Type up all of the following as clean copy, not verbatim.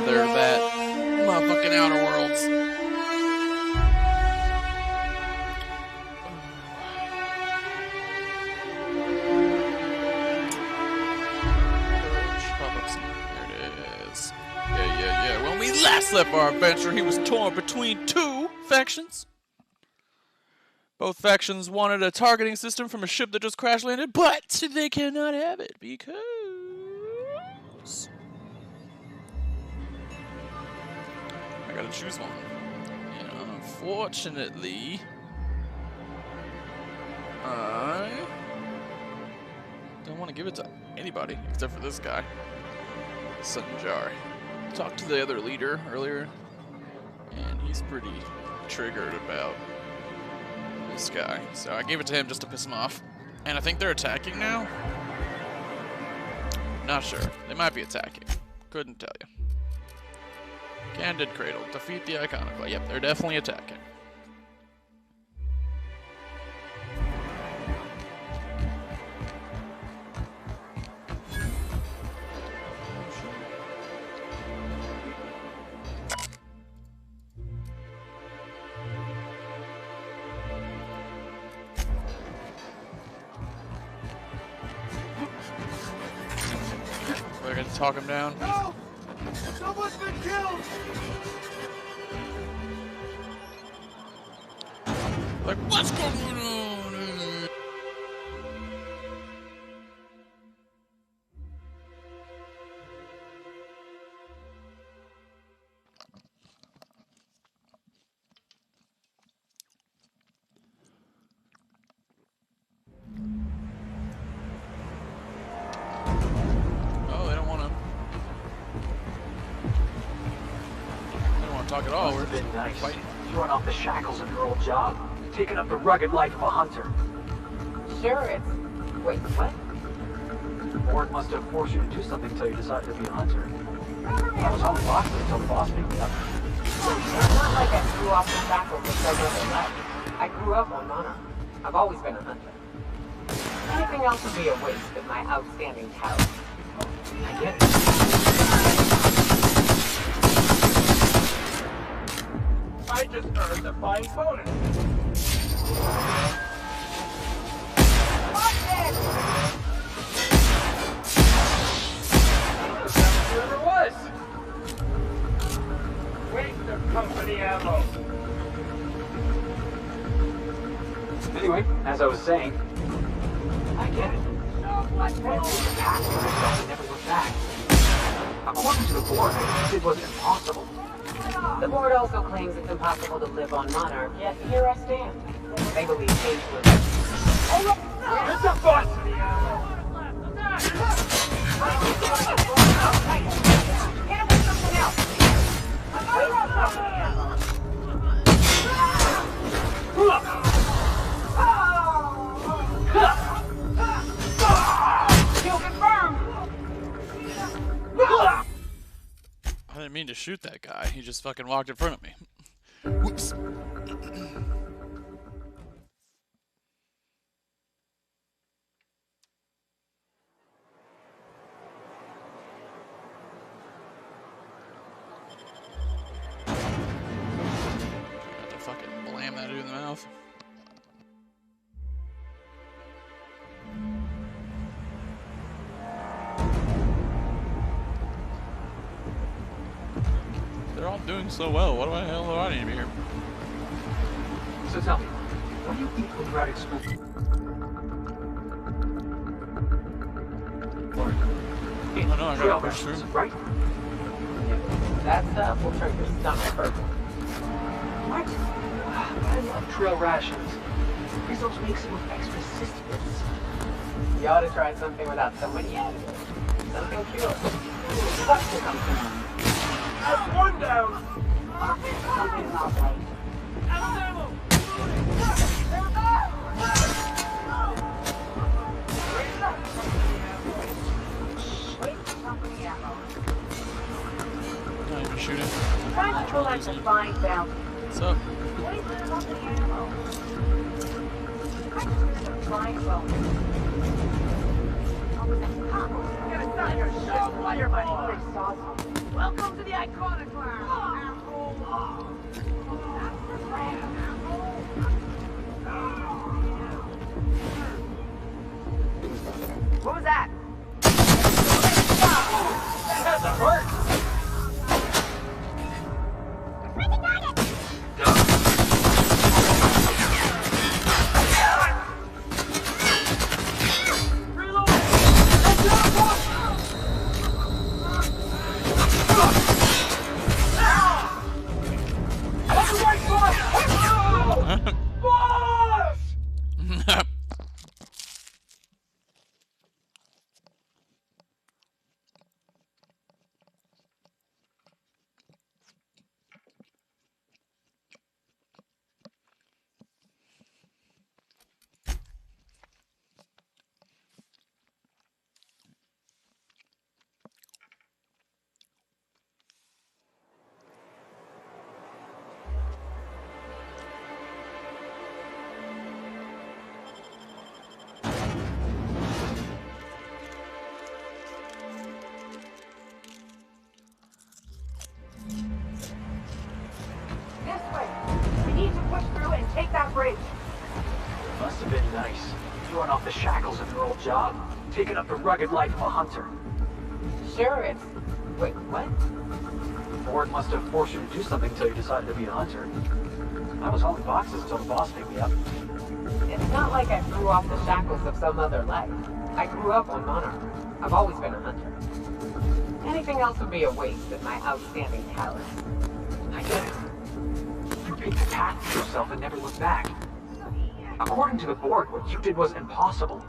they're that motherfucking Outer Worlds. There it is. Yeah. When we last left our adventure, he was torn between two factions. Both factions wanted a targeting system from a ship that just crash landed, but they cannot have it because I gotta choose one. And unfortunately, I don't want to give it to anybody except for this guy, Sunjar. Talked to the other leader earlier, and he's pretty triggered about this guy, so I gave it to him just to piss him off. And I think they're attacking now. Not sure. They might be attacking. Couldn't tell you. Candid Cradle. Defeat the Iconicla. Yep, they're definitely attacking. We're gonna talk him down. No! Someone's been killed! Like, what's going on? Talk at all. We're been nice. Fighting. Throwing off the shackles of your old job, taking up the rugged life of a hunter. Sure, it's... Wait, what? The board must have forced you to do something until you decided to be a hunter. I was on the box until the boss picked me up. It's not like I threw off the shackles and so never left. I grew up on Monarch. I've always been a hunter. Anything else would be a waste of my outstanding talent. I get it. I just earned a fine bonus. Whoever was. Waste of company ammo. Anyway, as I was saying, I get it. The past was stuff that never looked back. According to the board, it was impossible. The board also claims it's impossible to live on Monarch, yet here I stand. They believe change will... It's a bus! Hit him with something else! Kill confirmed! I didn't mean to shoot that guy. He just fucking walked in front of me. Whoops. Got to fucking blam that dude in the mouth. They're all doing so well. What the hell do I need to be here? So tell me, what do you eat when you're out of school? I know, I gotta push through. Right? That stuff will turn your stomach purple. What? I love trail rations. Rizzo's makes it with extra sustenance. You ought to try something without so many additives. Something pure. What's something? That's one down! Something's not right. Not even shooting. Trying to collect a fine bounty. What's up? Fine bonus. Welcome to the Iconoclast, asshole! That's the brand, asshole! What was that? That doesn't hurt. This way! We need to push through and take that bridge! Must have been nice. Throwing off the shackles of your old job. Taking up the rugged life of a hunter. Sure, it's... Wait, what? The board must have forced you to do something until you decided to be a hunter. I was hauling boxes until the boss picked me up. It's not like I threw off the shackles of some other life. I grew up on Monarch. I've always been a hunter. Anything else would be a waste of my outstanding talents. I get it. You picked a path for yourself and never looked back. According to the board, what you did was impossible.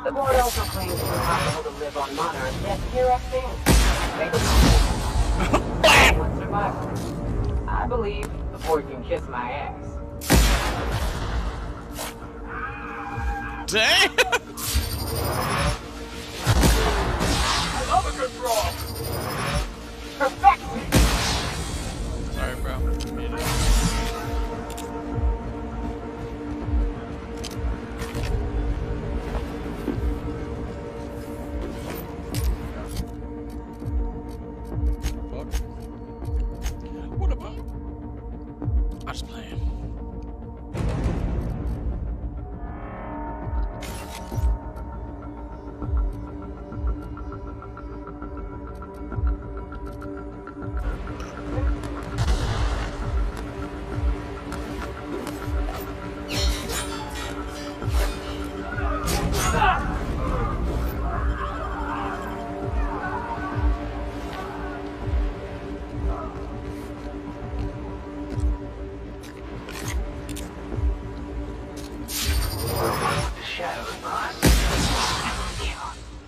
The board also claims it was possible to live on Monarch, yet here I stand. They believe one survivor. I believe the board can kiss my ass. Dang! I love a good brawl. Perfection! Sorry, bro. What about? I was playing.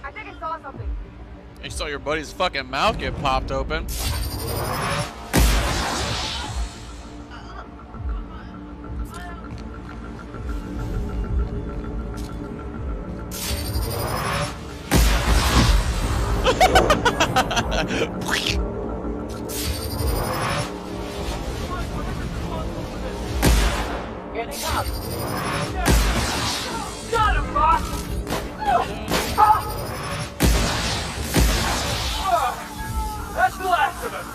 I think I saw something. You saw your buddy's fucking mouth get popped open. Here they come. Got him, boss! That's the last of him!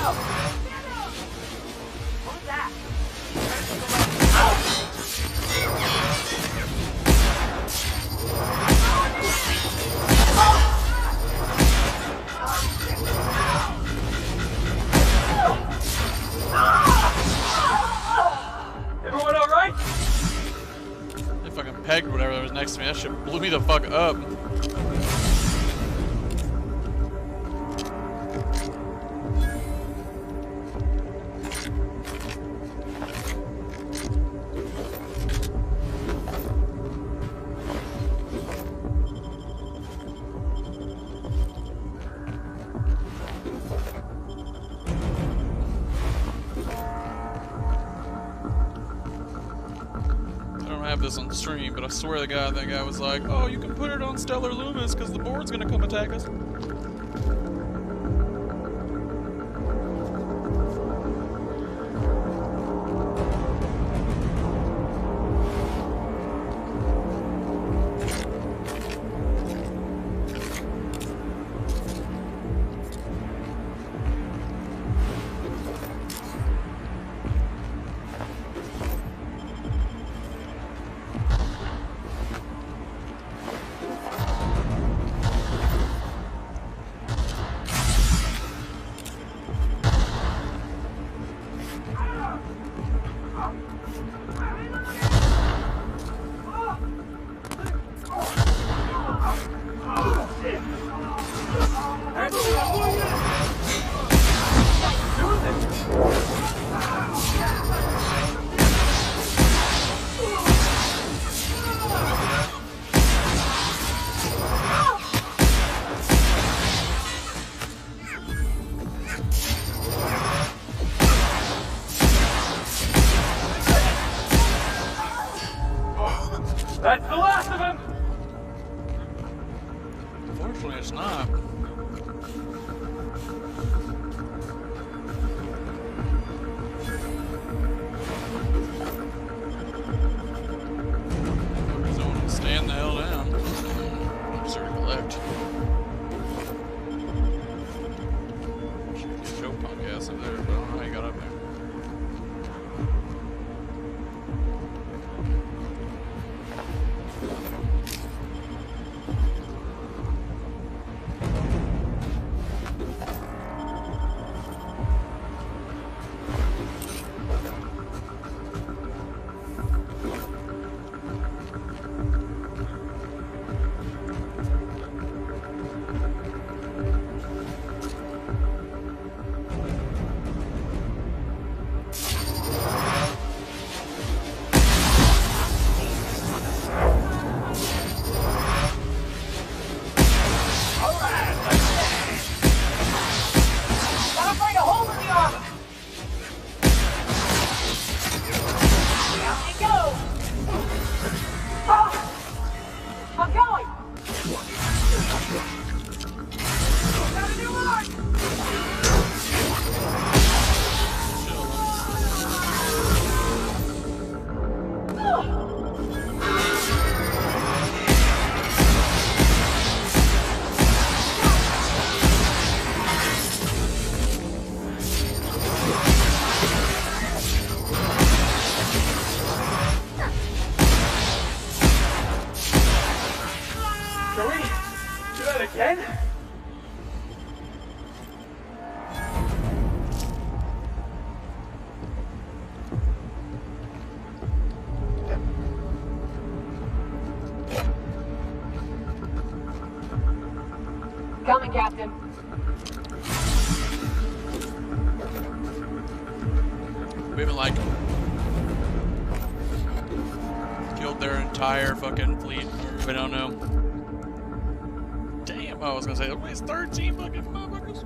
go. What was that? Everyone all right? They fucking pegged whatever that was next to me. That shit blew me the fuck up. This on stream, but I swear to God, that guy was like, "Oh, you can put it on Stellar Loomis because the board's gonna come attack us." That's the last of him! Unfortunately, it's not. Someone stand the hell down. I'm sure to collect. Should get Joe punk ass up there, but I don't know how he got up there. Again? Coming, Captain. We haven't, like, killed their entire fucking fleet. We don't know. Damn, I was gonna say, it's 13 fucking motherfuckers.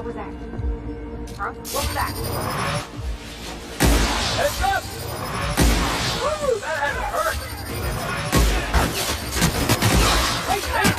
What was that? Huh? What was that? Heads up! Woo! That had to hurt! Wait, hey!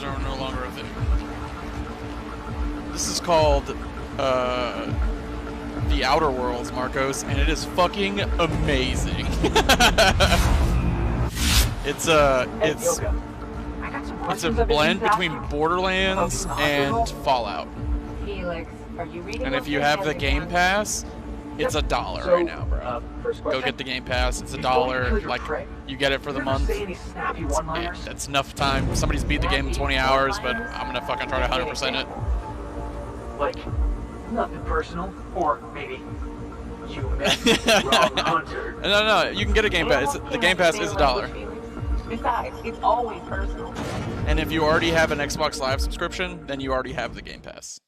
Are no longer a thing. This is called The Outer Worlds, Marcos, and it is fucking amazing. it's a blend between Borderlands and Fallout. Felix, are you reading? And if you have the Game Pass, it's $1 right now, bro. Go get the Game Pass. It's $1. Like, you get it for the month. That's enough time. Somebody's beat the game in 20 hours, but I'm gonna fucking try to 100% it. Like, nothing personal, or maybe you met the wrong hunter. No, you can get a Game Pass. The Game Pass is $1. Besides, it's always personal. And if you already have an Xbox Live subscription, then you already have the Game Pass.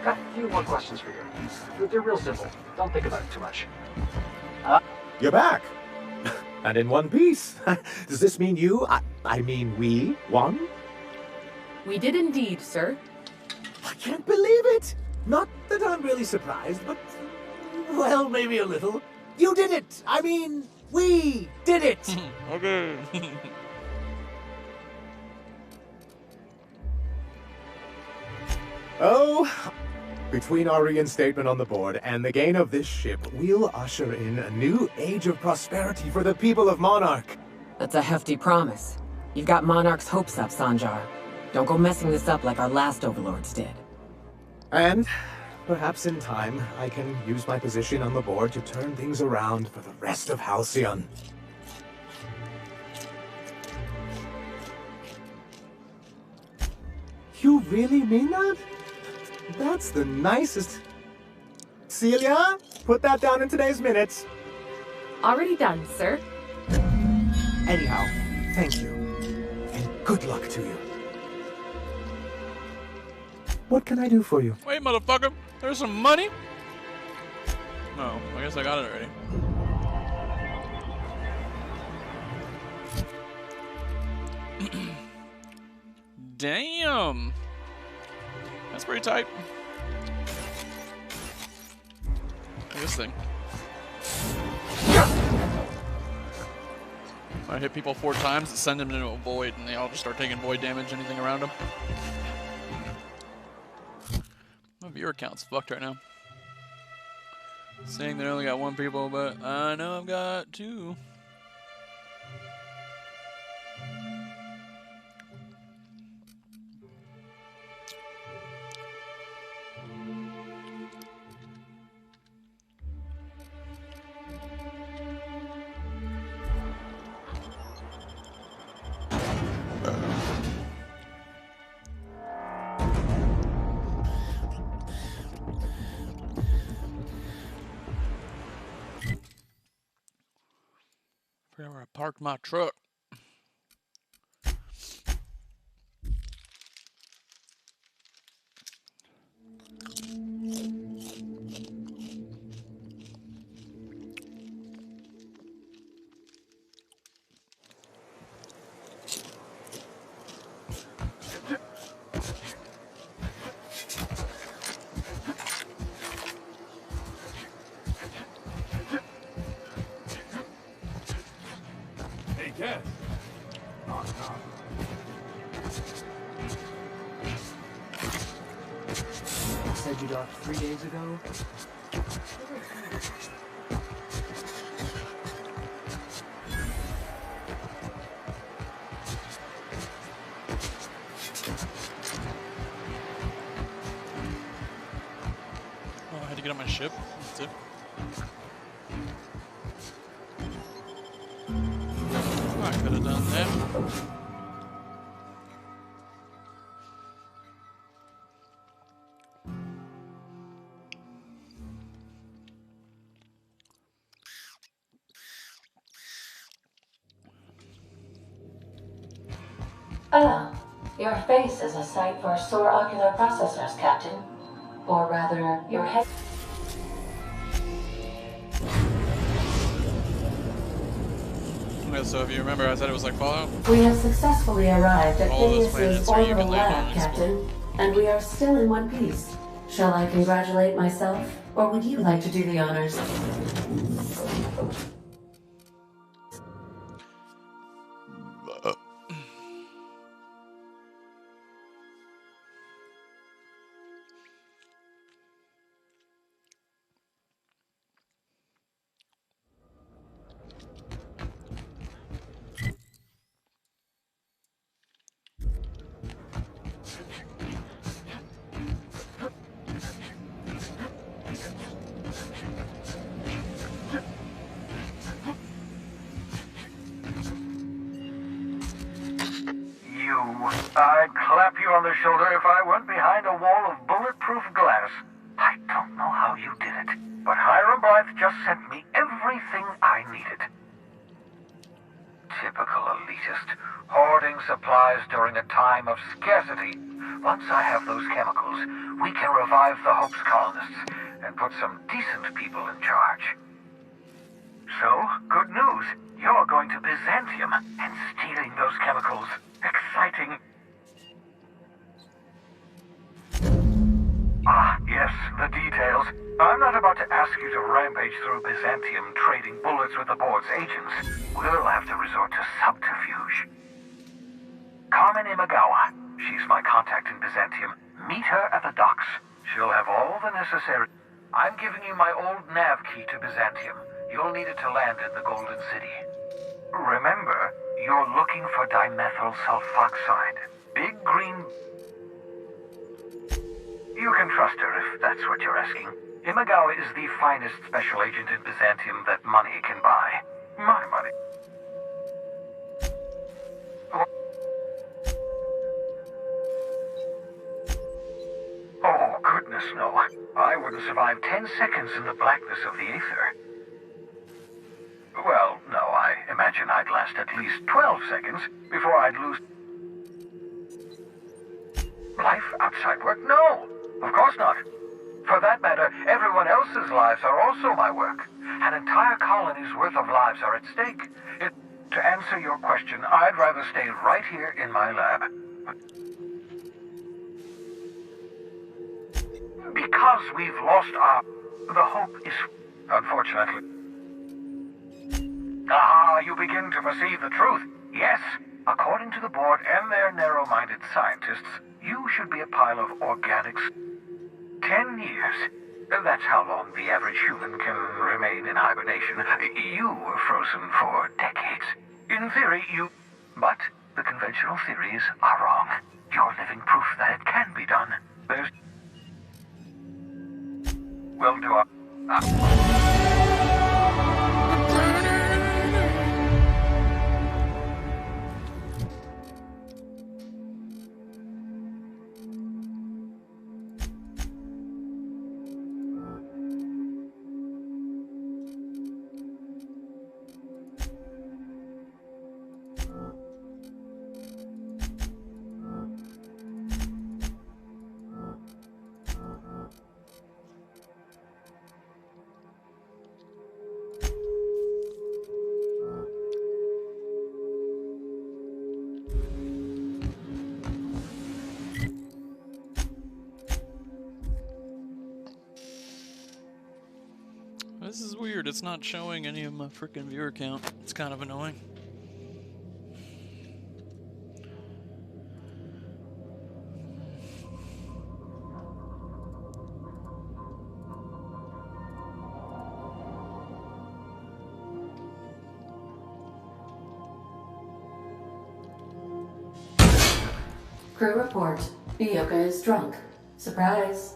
Got a few more questions for you. They're real simple. Don't think about it too much. You're back! And in one piece. Does this mean I mean we, won? We did indeed, sir. I can't believe it! Not that I'm really surprised, but... well, maybe a little. You did it! I mean, we did it! Okay. Oh, between our reinstatement on the board and the gain of this ship, we'll usher in a new age of prosperity for the people of Monarch. That's a hefty promise. You've got Monarch's hopes up, Sanjar. Don't go messing this up like our last overlords did. And perhaps in time, I can use my position on the board to turn things around for the rest of Halcyon. You really mean that? That's the nicest... Celia, put that down in today's minutes. Already done, sir. Anyhow, thank you. And good luck to you. What can I do for you? Wait, motherfucker. There's some money? No, I guess I got it already. Damn. That's pretty tight. Look at this thing. I hit people 4 times, send them into a void, and they all just start taking void damage, anything around them. My viewer count's fucked right now. Saying that I only got 1 people, but I know I've got 2. park my truck. Hey, Ken. Said you docked 3 days ago? Oh, I had to get on my ship. That's it. I could have done that. Ah, your face is a sight for sore ocular processors, Captain. Or rather, your head. Yeah, so if you remember, I said it was like Fallout. We have successfully arrived at All those Phineas's planets are you orbital can land on lab, and explore. Captain, and we are still in one piece. Shall I congratulate myself, or would you like to do the honors? I'd clap you on the shoulder if I weren't behind a wall of bulletproof glass. I don't know how you did it, but Hiram Blythe just sent me everything I needed. Typical elitist, hoarding supplies during a time of scarcity. Once I have those chemicals, we can revive the Hope's colonists and put some decent people in charge. So, good news. You're going to Byzantium and stealing those chemicals. Exciting. Ah, yes, the details. I'm not about to ask you to rampage through Byzantium trading bullets with the board's agents. We'll have to resort to subterfuge. Carmen Imagawa. She's my contact in Byzantium. Meet her at the docks. She'll have all the necessary... I'm giving you my old nav key to Byzantium. You'll need it to land in the Golden City. Remember, you're looking for dimethyl sulfoxide. Big green... You can trust her if that's what you're asking. Imagawa is the finest special agent in Byzantium that money can buy. My money. Oh, goodness no. I wouldn't survive 10 seconds in the blackness of the aether. Well, no, I imagine I'd last at least 12 seconds before I'd lose... Life outside work? No, of course not. For that matter, everyone else's lives are also my work. An entire colony's worth of lives are at stake. To answer your question, I'd rather stay right here in my lab. Because we've lost our... The hope is... Unfortunately... Ah, you begin to perceive the truth. Yes, according to the board and their narrow-minded scientists, you should be a pile of organics. 10 years. That's how long the average human can remain in hibernation. You were frozen for decades. In theory, you... But the conventional theories are wrong. You're living proof that it can be done. There's... We'll do a... This is weird. It's not showing any of my freaking viewer count. It's kind of annoying. Crew report. Ioka is drunk. Surprise.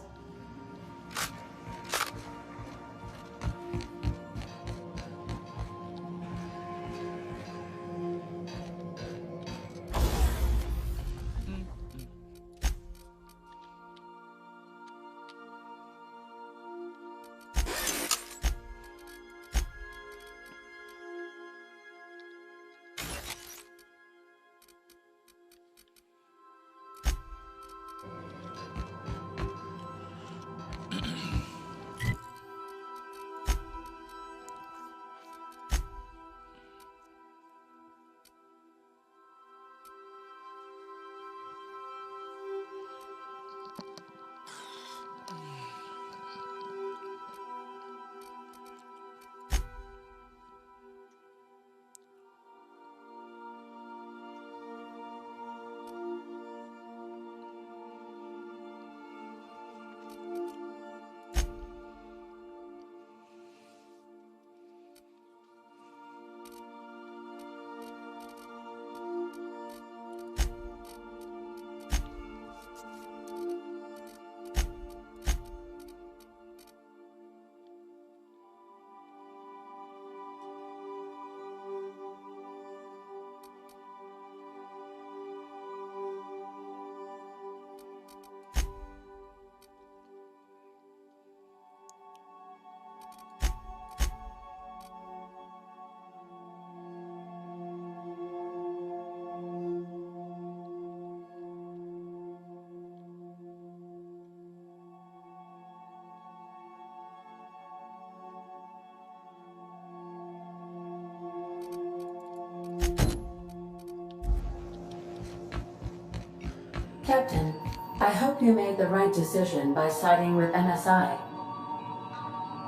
Captain, I hope you made the right decision by siding with MSI.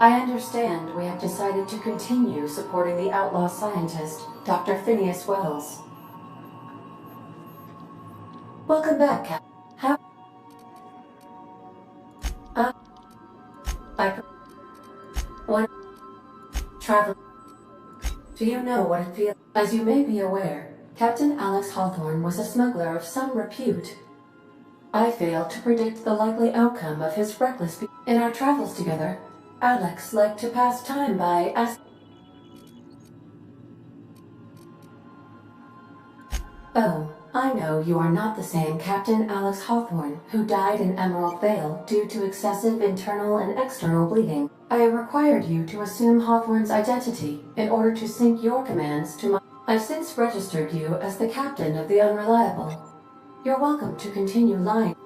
I understand we have decided to continue supporting the outlaw scientist, Dr. Phineas Wells. Welcome back, Captain. How... What... Travel... Do you know what it feels... As you may be aware, Captain Alex Hawthorne was a smuggler of some repute. I failed to predict the likely outcome of his reckless... In our travels together, Alex liked to pass time by asking... Oh, I know you are not the same Captain Alex Hawthorne who died in Emerald Vale due to excessive internal and external bleeding. I required you to assume Hawthorne's identity in order to sync your commands to my... I've since registered you as the captain of the Unreliable. You're welcome to continue lying.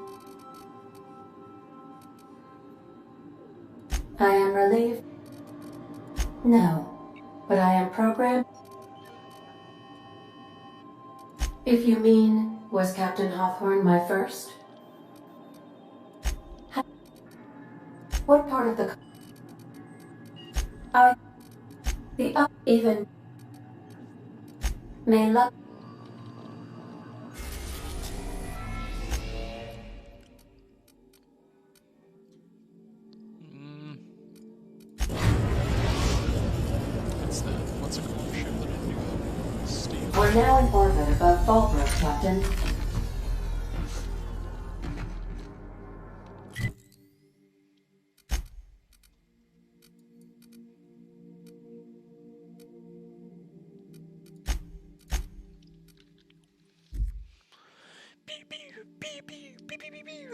I am relieved. No, but I am programmed. If you mean, was Captain Hawthorne my first? What part of the... even... may love... What's a cool ship that I knew of? Steve. We're now in orbit above Fallbrook, Captain. Beep, beep, beep, beep, beep, beep, beep.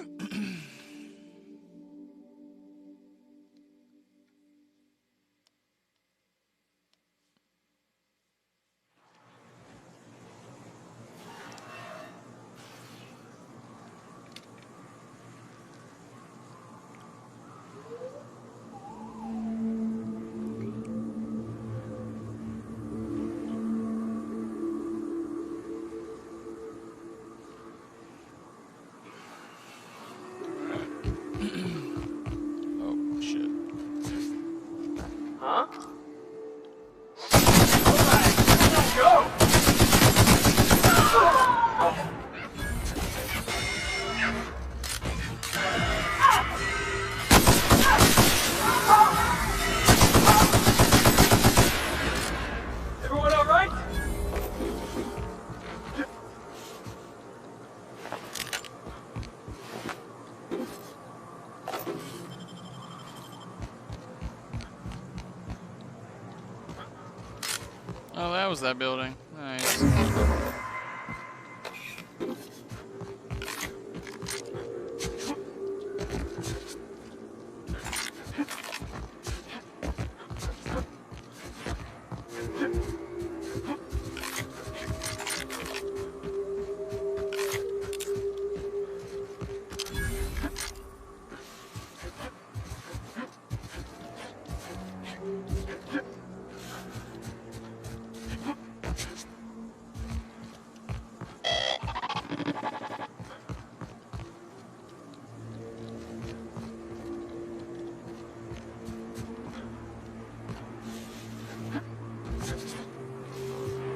that was that building. Nice.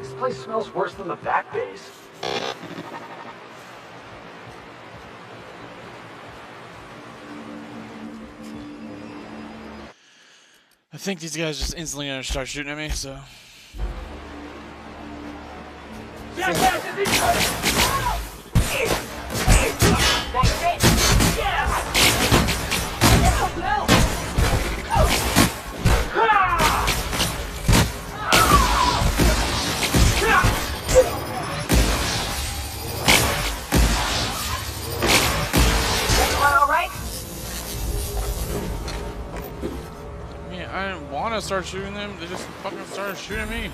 This place smells worse than the back base. I think these guys just instantly gonna start shooting at me, so. I didn't want to start shooting them, they just fucking started shooting me.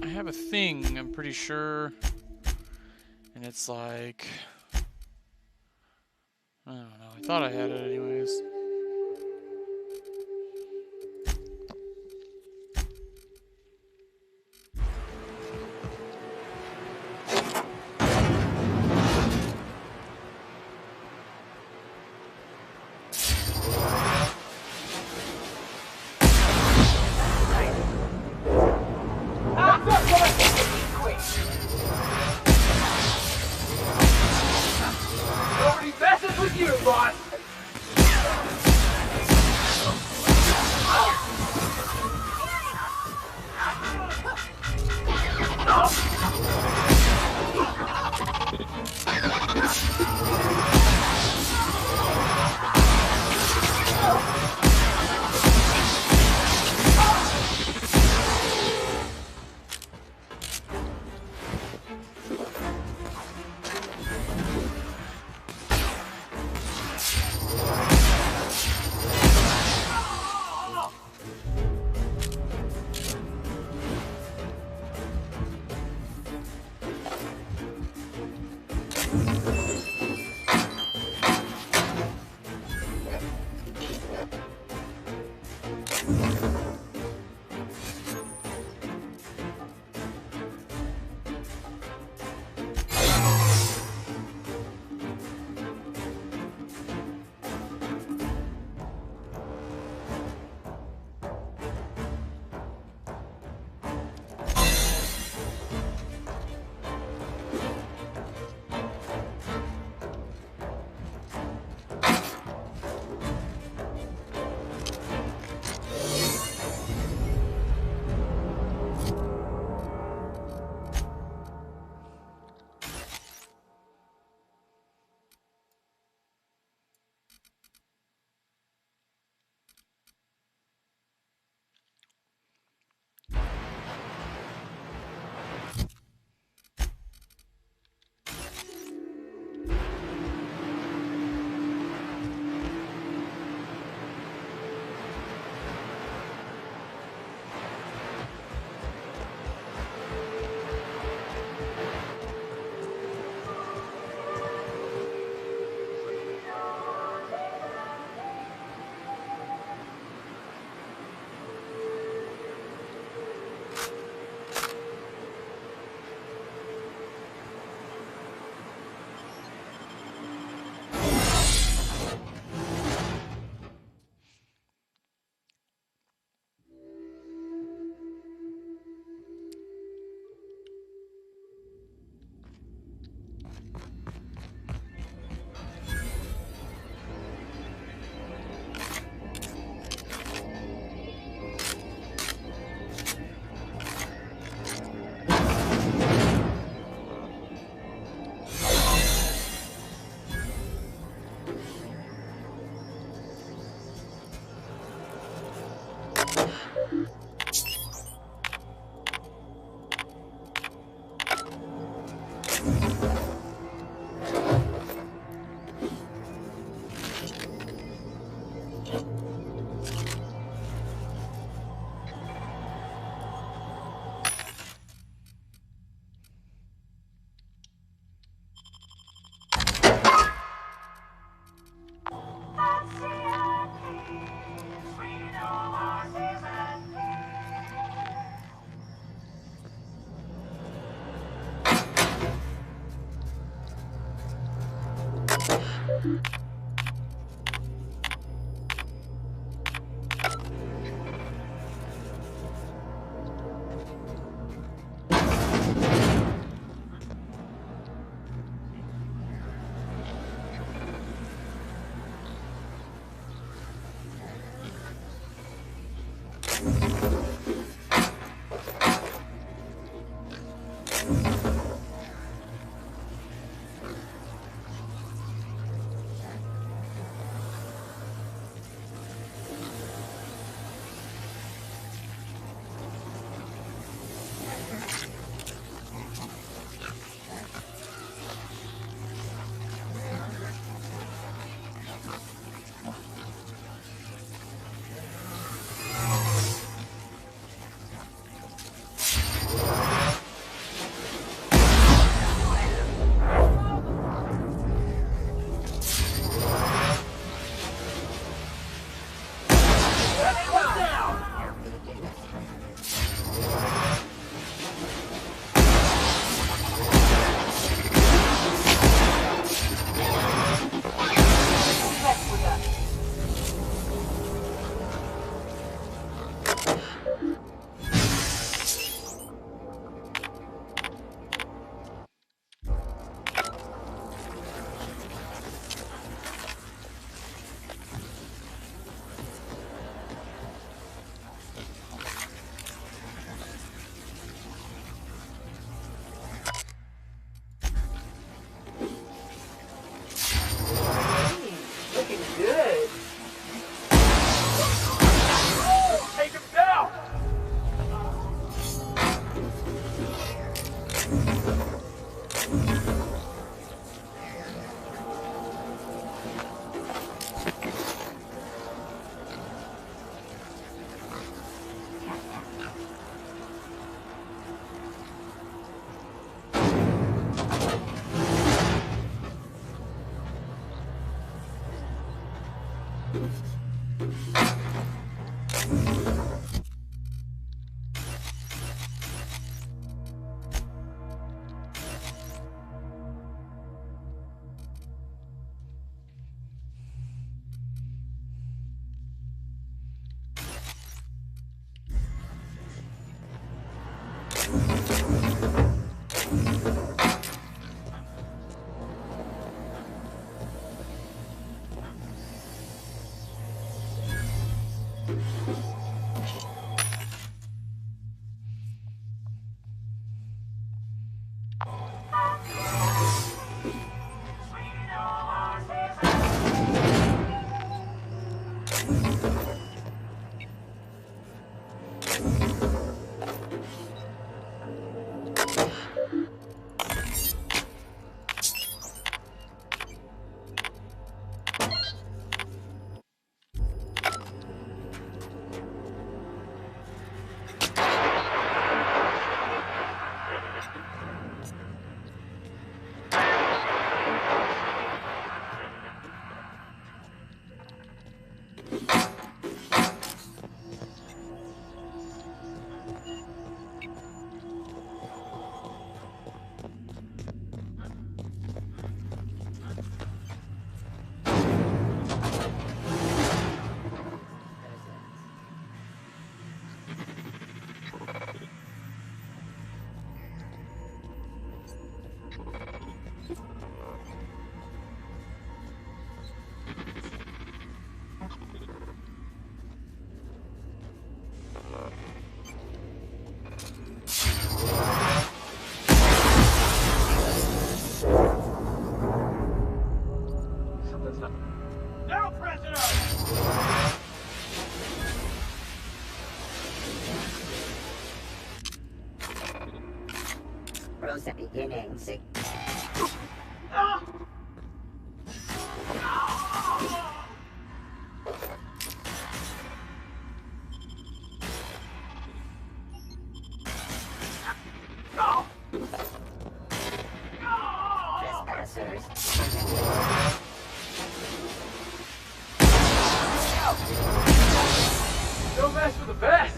I have a thing, I'm pretty sure, and it's like, I don't know, I thought I had it anyways. Nobody messes with you, boss! a beginning. See? Trespassers. Don't mess with the best.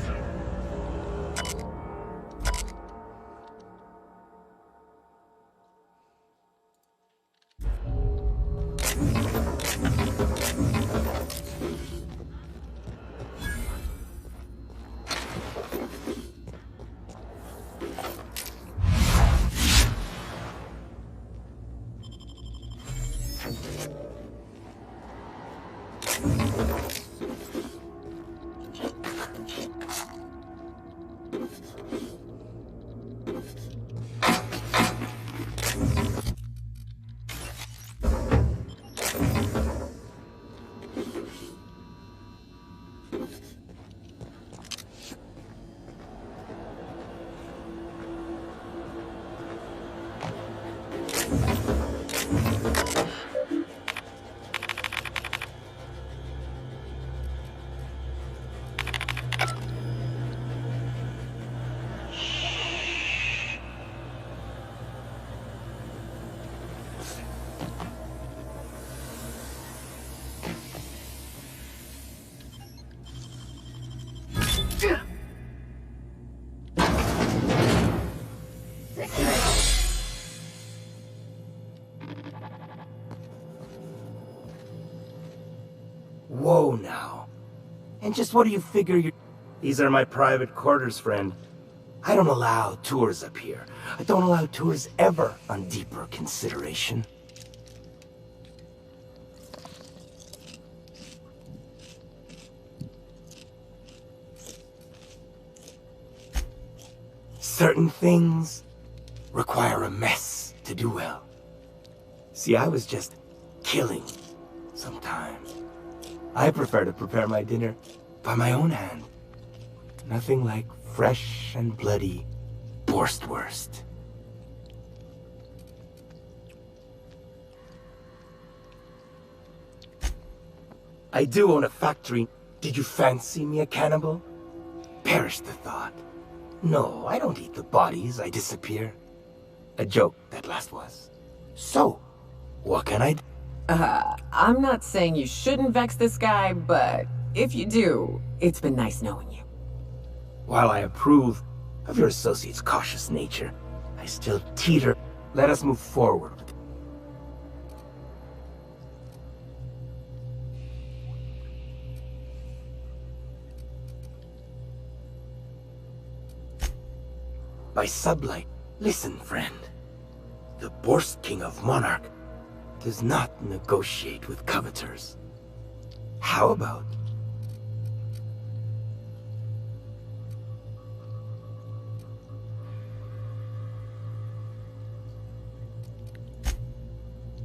Whoa now. And just what do you figure you... These are my private quarters, friend. I don't allow tours up here. I don't allow tours ever on deeper consideration. Certain things require a mess to do well. See, I was just killing sometimes. I prefer to prepare my dinner by my own hand. Nothing like fresh and bloody Borstwurst. I do own a factory. Did you fancy me a cannibal? Perish the thought. No, I don't eat the bodies, I disappear. A joke, that last was. So, what can I do? I'm not saying you shouldn't vex this guy, but if you do, it's been nice knowing you. While I approve of your associate's cautious nature, I still teeter. Let us move forward. By sublight, listen, friend. The Borst King of Monarch does not negotiate with coveters. How about...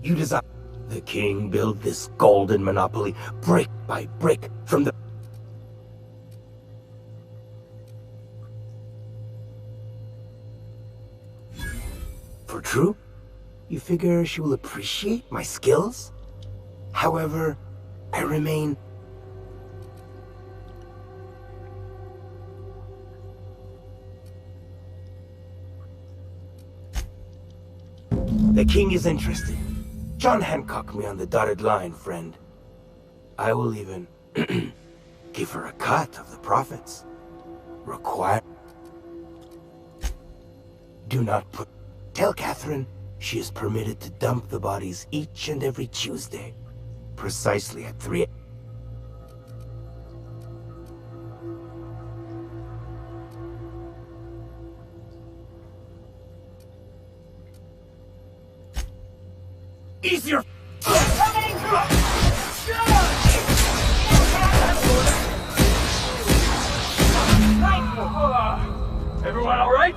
You desire the king build this golden monopoly brick by brick from the... For true? You figure she will appreciate my skills? However, I remain... The king is interested. John Hancock me on the dotted line, friend. I will even give her a cut of the profits. Require... Do not put... Tell Catherine she is permitted to dump the bodies each and every Tuesday. Precisely at 3... Easier! Everyone all right?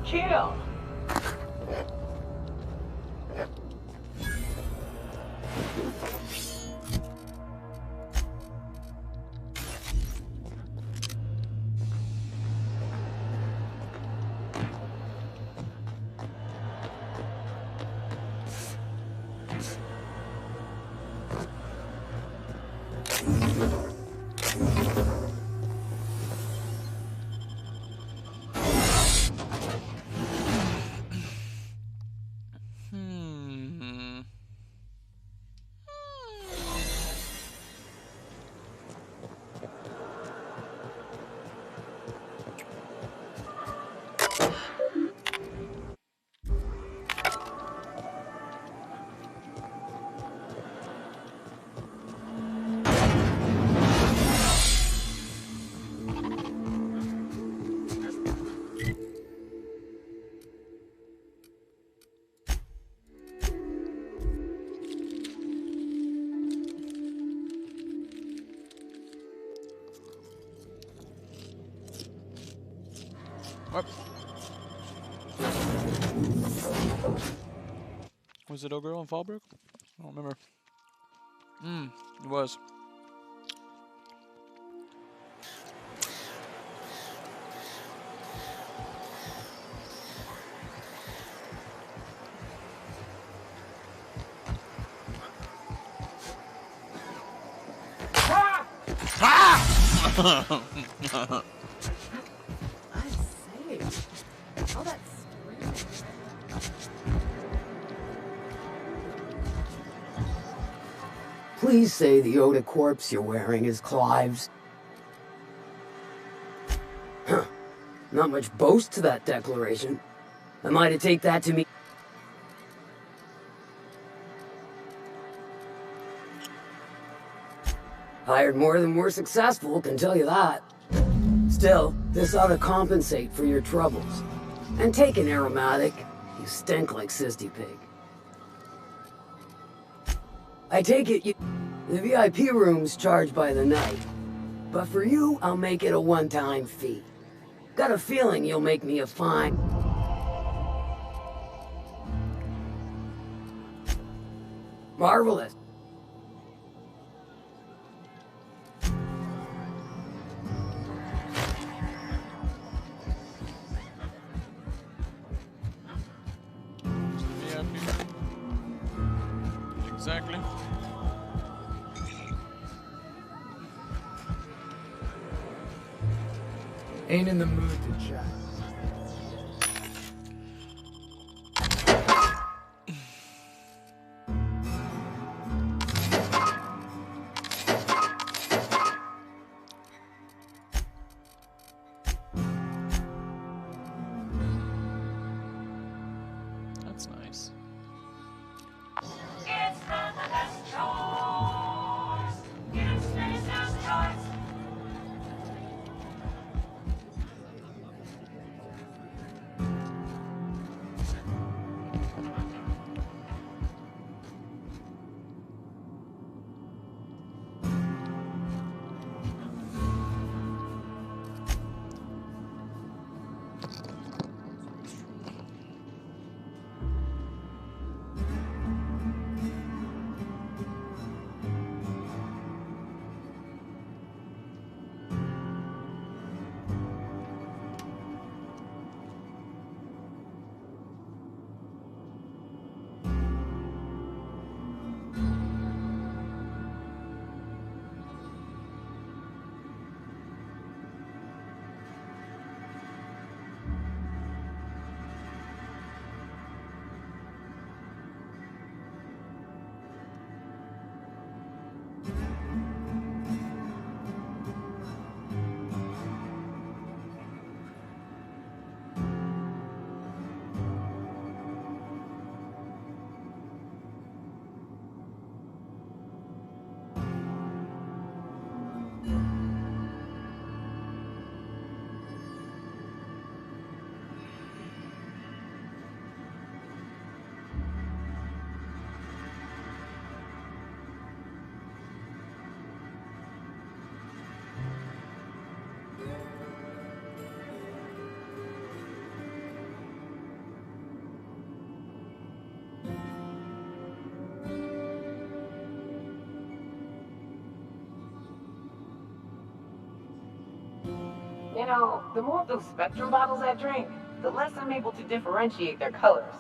Chill. What? Was it O'Girl and Fallbrook? I don't remember. It was. Please say the Oda corpse you're wearing is Clive's. Huh. Not much boast to that declaration. Am I to take that to mean... Hired more than we're successful, can tell you that. Still, this ought to compensate for your troubles. And take an aromatic. You stink like Sisty Pig. I take it you... The VIP room's charged by the night. But for you, I'll make it a one-time fee. Got a feeling you'll make me a fine... Marvelous. Exactly. Ain't in the mood to chat. That's nice. It's not the best choice. It's Lisa's choice. You know, the more of those Spectrum bottles I drink, the less I'm able to differentiate their colors.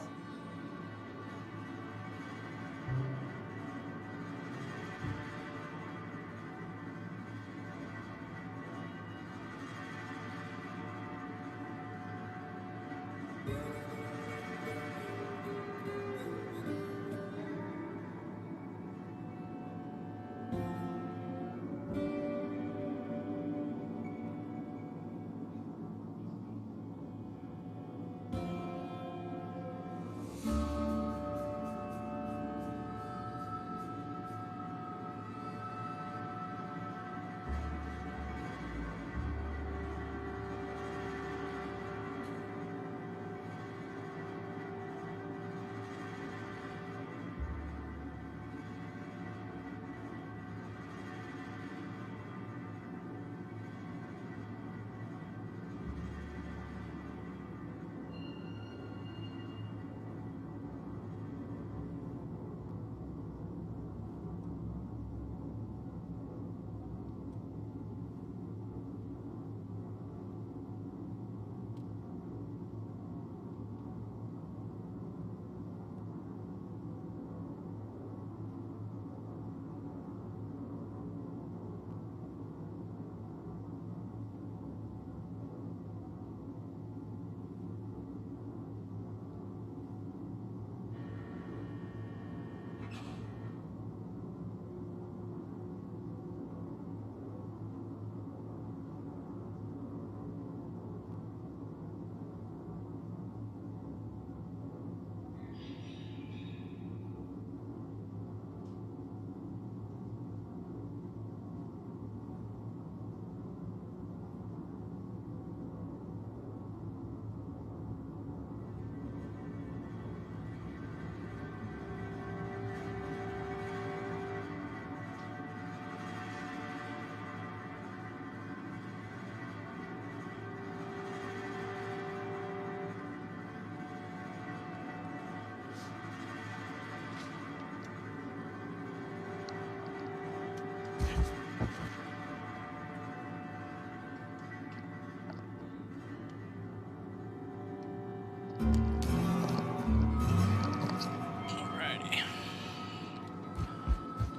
Alrighty.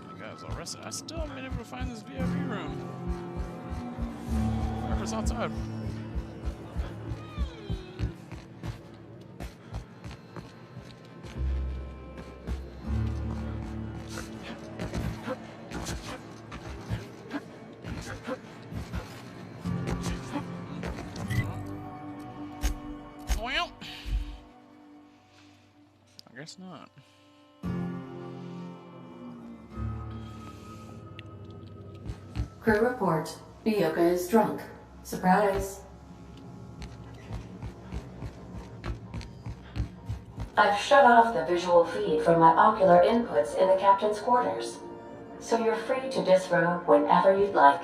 My guys all rested. I still haven't been able to find this VIP room. Whoever's outside. Well, I guess not. Crew report. Bioka is drunk. Surprise. I've shut off the visual feed from my ocular inputs in the captain's quarters, so you're free to disrobe whenever you'd like.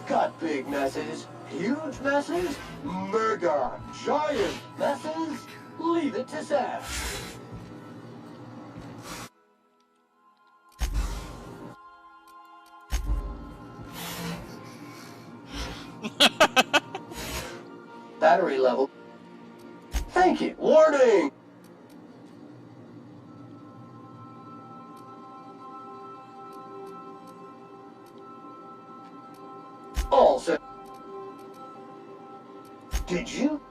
got big messes, huge messes, mega giant messes. Leave it to Sam. Battery level. Thank you. Warning! All set. Did you?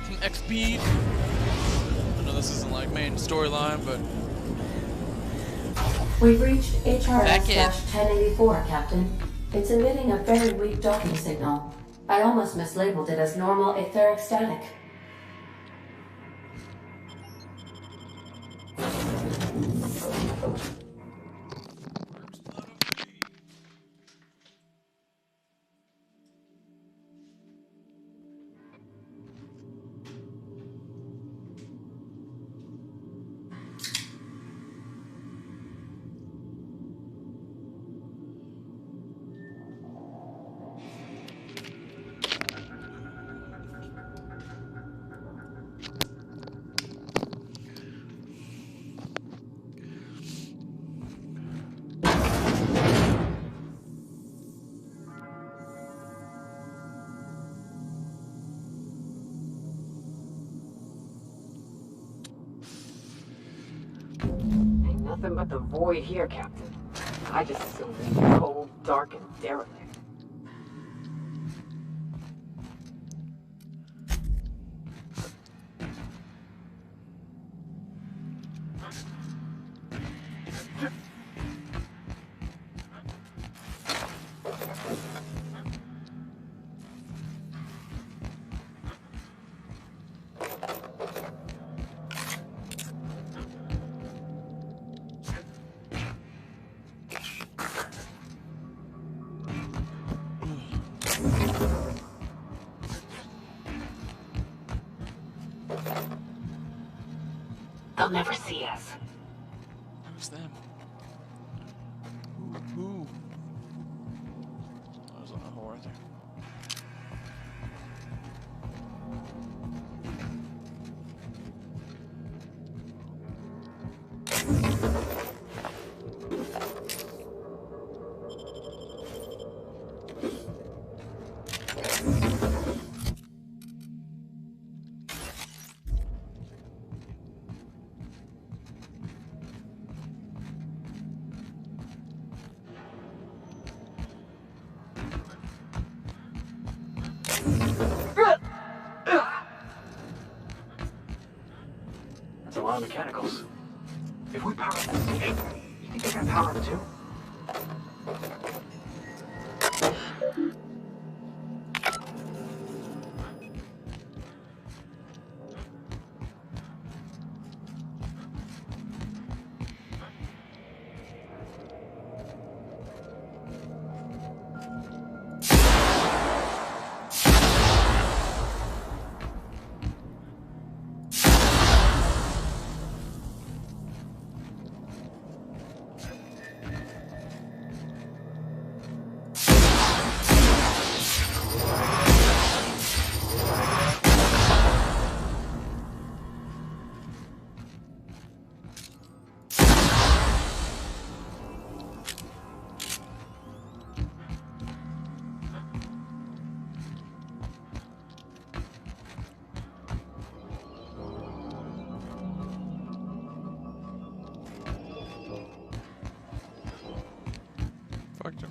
Some XP. I know this isn't like main storyline, but We've reached HRS-1084, Captain. It's emitting a very weak docking signal. I almost mislabeled it as normal etheric static. Nothing but the void here, Captain. I just assumed it was cold, dark, and derelict. They'll never see us. who's them? Who? I was on a hole right there. That's a lot of mechanicals. If we power up the station, you think they got power up too?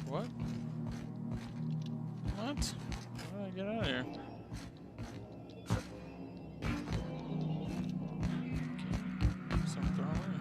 What? What? How did I get out of here? Okay. Some throwaway.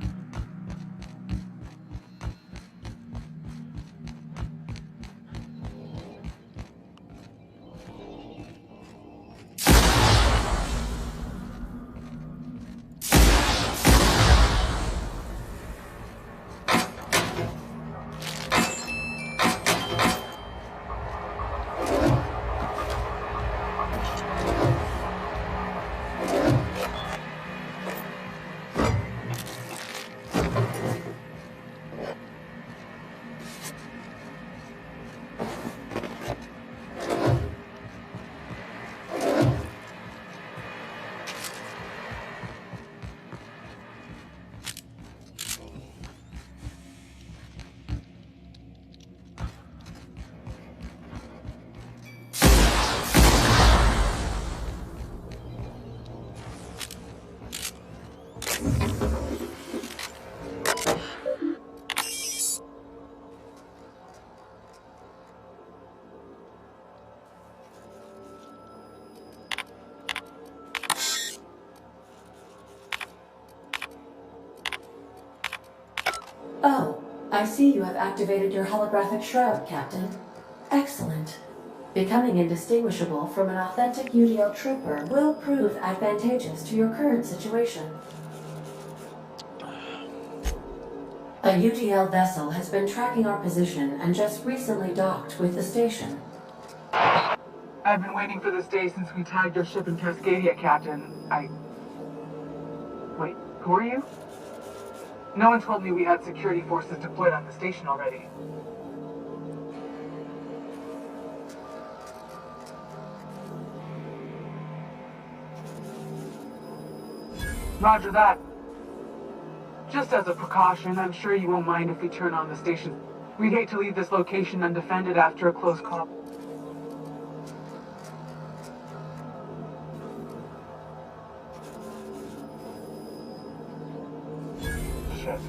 I see you have activated your holographic shroud, Captain. Excellent. Becoming indistinguishable from an authentic UDL trooper will prove advantageous to your current situation. A UDL vessel has been tracking our position and just recently docked with the station. I've been waiting for this day since we tagged your ship in Cascadia, Captain. Wait, who are you? No one told me we had security forces deployed on the station already. Roger that. Just as a precaution, I'm sure you won't mind if we turn on the station. We'd hate to leave this location undefended after a close call. Shit.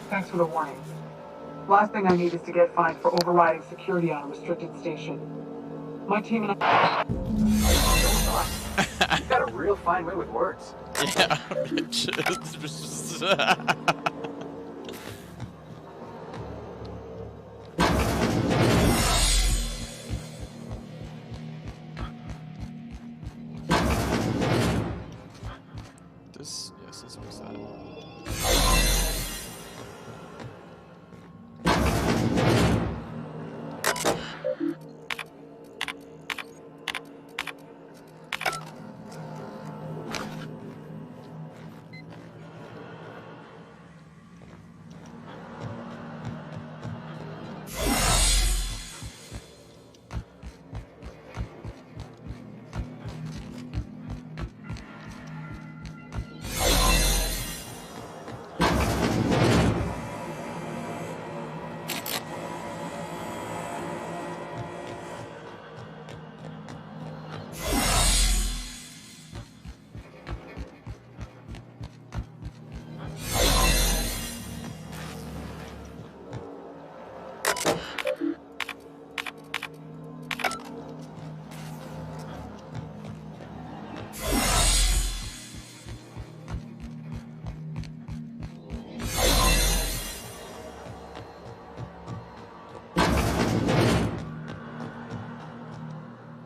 Thanks for the warning. Last thing I need is to get fined for overriding security on a restricted station. My team and I... You've got a real fine way with words. Yeah, bitch. This, yes, this was that.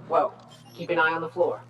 Whoa, keep an eye on the floor.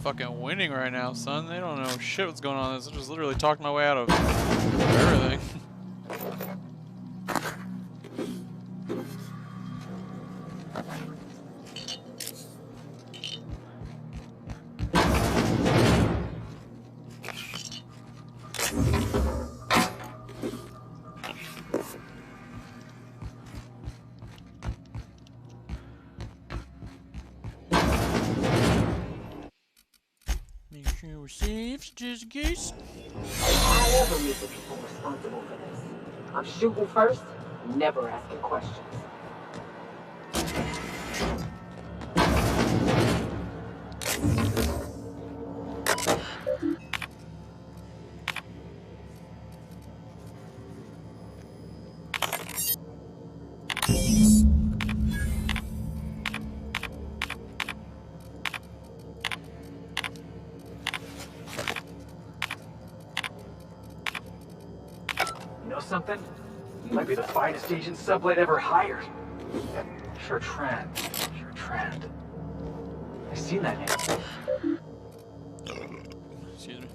Fucking winning right now, son. They don't know shit what's going on. I just literally talked my way out of everything. Make sure we're safe, just in case. I ever meet the people responsible for this. I'm shooting first, never asking questions. Something? You might be the finest agent Sublight ever hired. Shertrand. I've seen that name. Excuse me.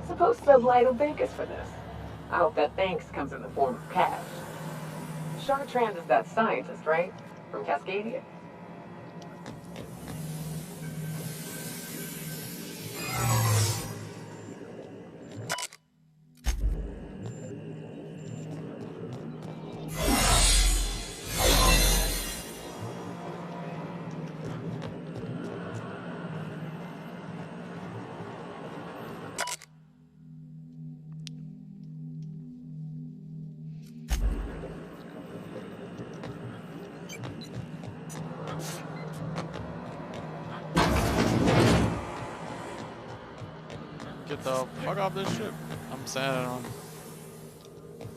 Suppose Sublight will thank us for this. I hope that thanks comes in the form of cash. Shertrand is that scientist, right? From Cascadia? Get the fuck off this ship. I'm sad I don't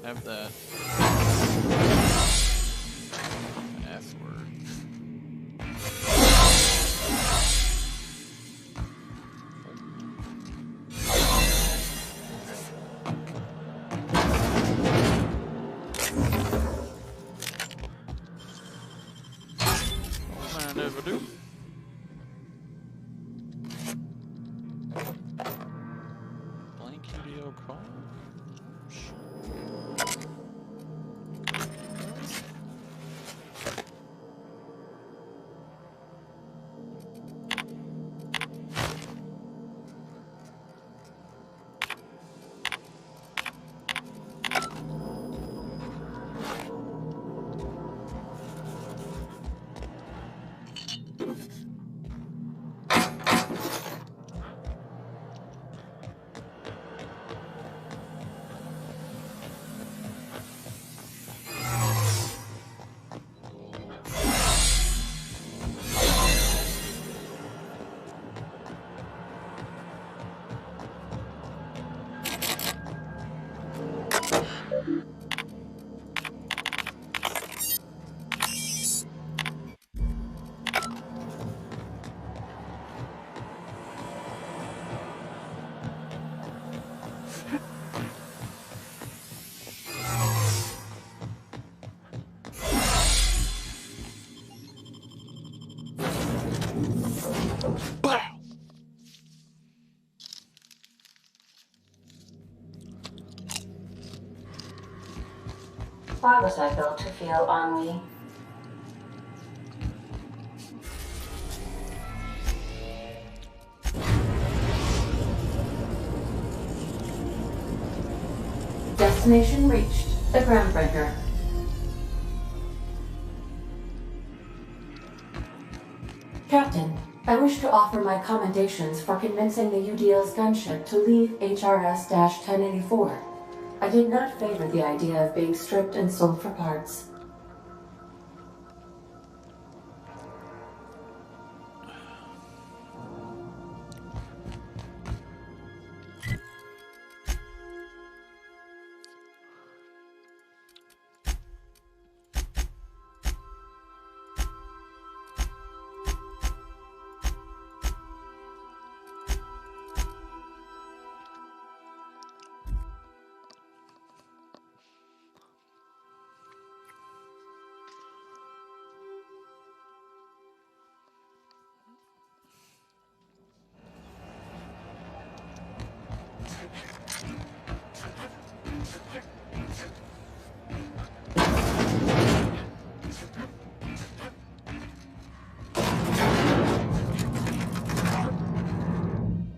have that password. Oh, I never do. Blank video call? Why was I built to feel ennui? Destination reached. The Groundbreaker. Captain, I wish to offer my commendations for convincing the UDL's gunship to leave HRS-1084. I did not favor the idea of being stripped and sold for parts.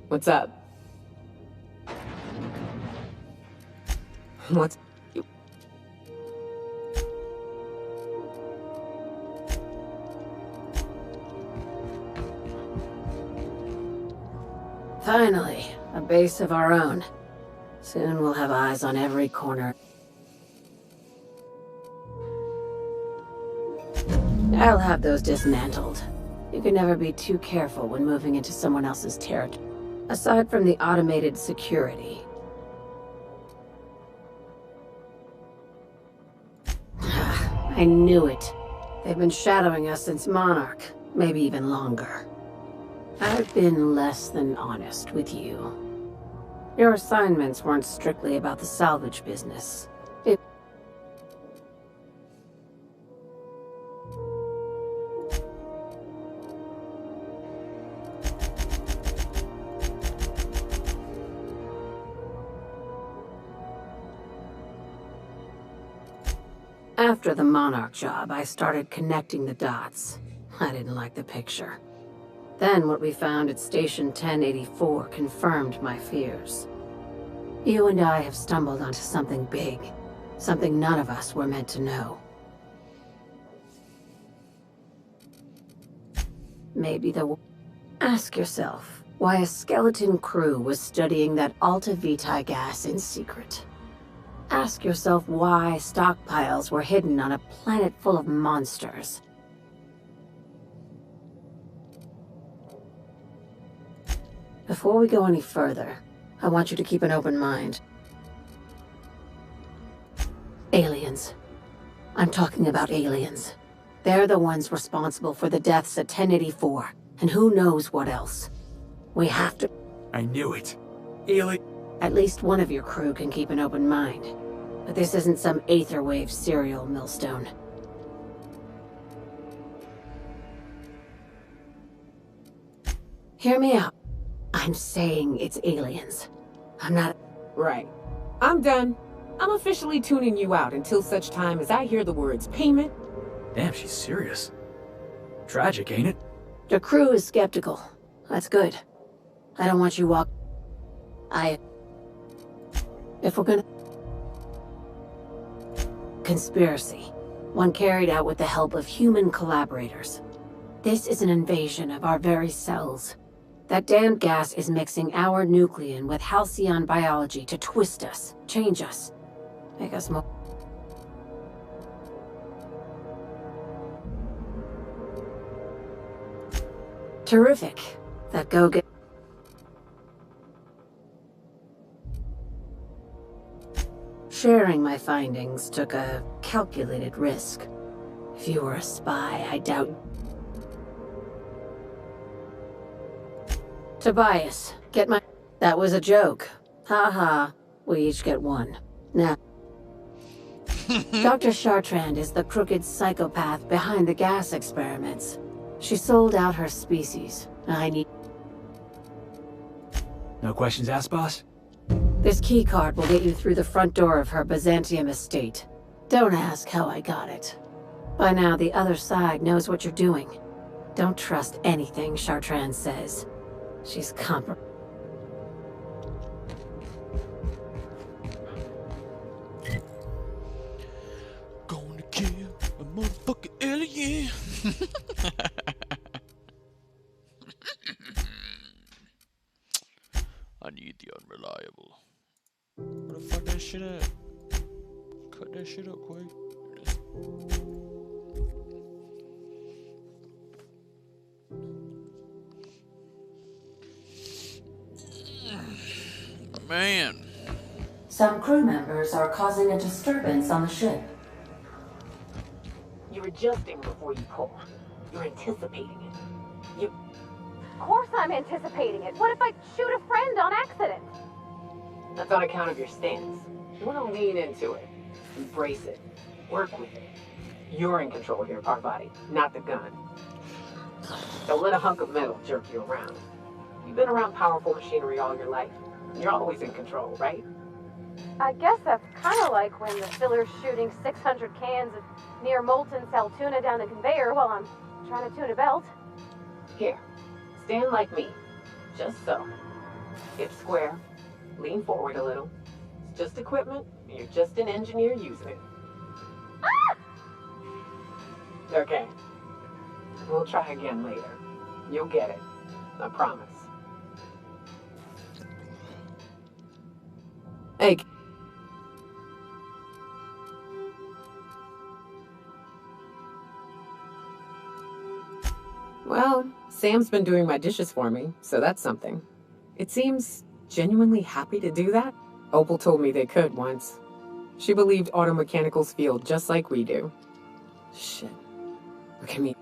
What's up? What's... Finally, a base of our own. Soon we'll have eyes on every corner. I'll have those dismantled. You can never be too careful when moving into someone else's territory. Aside from the automated security. I knew it. They've been shadowing us since Monarch, maybe even longer. I've been less than honest with you. Your assignments weren't strictly about the salvage business. After the Monarch job, I started connecting the dots. I didn't like the picture. Then what we found at Station 1084 confirmed my fears. You and I have stumbled onto something big. Something none of us were meant to know. Maybe ask yourself why a skeleton crew was studying that Alta Vitae gas in secret. Ask yourself why stockpiles were hidden on a planet full of monsters. Before we go any further, I want you to keep an open mind. Aliens. I'm talking about aliens. They're the ones responsible for the deaths at 1084, and who knows what else. We have to... I knew it. At least one of your crew can keep an open mind. But this isn't some Aetherwave serial millstone. Hear me out. I'm saying it's aliens. I'm not... Right. I'm done. I'm officially tuning you out until such time as I hear the words payment. Damn, she's serious. Tragic, ain't it? The crew is skeptical. That's good. I don't want you If we're gonna... Conspiracy. One carried out with the help of human collaborators. This is an invasion of our very cells. That damned gas is mixing our nucleon with halcyon biology to twist us, change us, make us more... Terrific. That go-get... Sharing my findings took a calculated risk. If you were a spy, I doubt... Tobias, get my... That was a joke. Ha ha. We each get one. Now... Dr. Chartrand is the crooked psychopath behind the gas experiments. She sold out her species. I need... No questions asked, boss? This keycard will get you through the front door of her Byzantium estate. Don't ask how I got it. By now, the other side knows what you're doing. Don't trust anything Chartrand says. She's Gonna kill a motherfucking alien. I need the unreliable. Where the fuck that shit at? Cut that shit up quick. Man. Some crew members are causing a disturbance on the ship. You're adjusting before you pull. You're anticipating it. Of course I'm anticipating it. What if I shoot a friend on accident? That's on account of your stance. You want to lean into it. Embrace it. Work with it. You're in control here, Parvati, not the gun. Don't let a hunk of metal jerk you around. You've been around powerful machinery all your life. You're always in control, right? I guess that's kind of like when the filler's shooting 600 cans of near molten cell tuna down the conveyor while I'm trying to tune a belt. Here, stand like me. Just so. Hip square. Lean forward a little. It's just equipment. You're just an engineer using it. Ah! Okay. We'll try again later. You'll get it. I promise. Hey. Well, Sam's been doing my dishes for me, so that's something. It seems genuinely happy to do that. Opal told me they could once. She believed auto mechanicals feel just like we do. Shit. Look at me.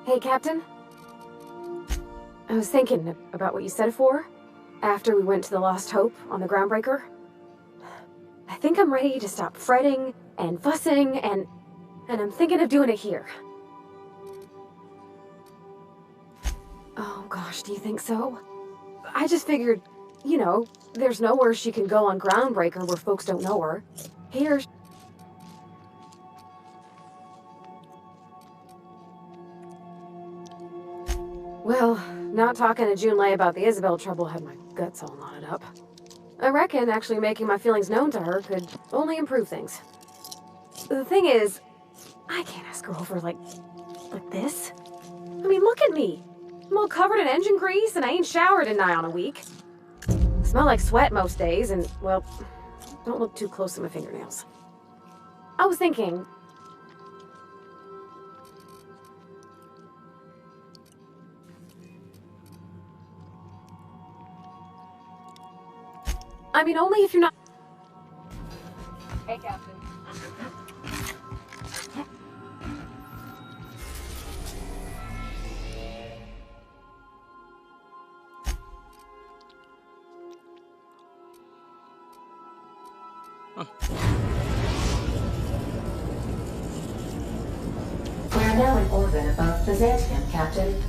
Hey, Captain. I was thinking about what you said after we went to the Lost Hope on the Groundbreaker. I think I'm ready to stop fretting and fussing and I'm thinking of doing it here. Oh gosh, do you think so? I just figured, you know, there's nowhere she can go on Groundbreaker where folks don't know her. Here... not talking to Junlei about the Isabel trouble had my guts all knotted up. I reckon actually making my feelings known to her could only improve things. The thing is, I can't ask her over like this. I mean, look at me. I'm all covered in engine grease and I ain't showered in nigh on a week. I smell like sweat most days and, well, don't look too close to my fingernails. I was thinking... I mean, only if you're not... Hey, Captain. We are now in orbit above Byzantium, Captain.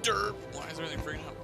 Derp. Why is everything freaking out?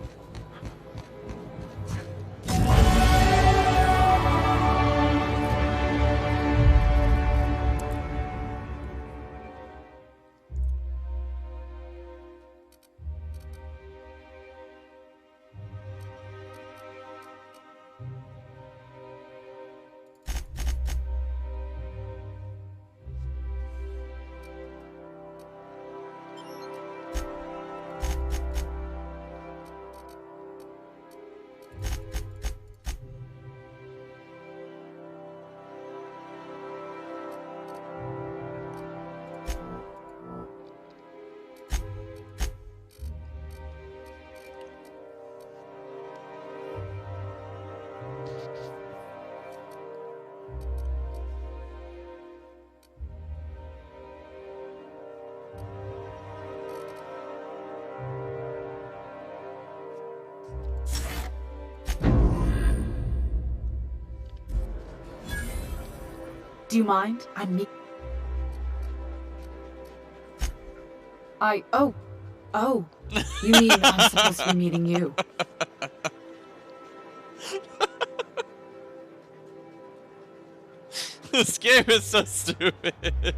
Do you mind? I'm me. Oh. You mean I'm supposed to be meeting you? This game is so stupid.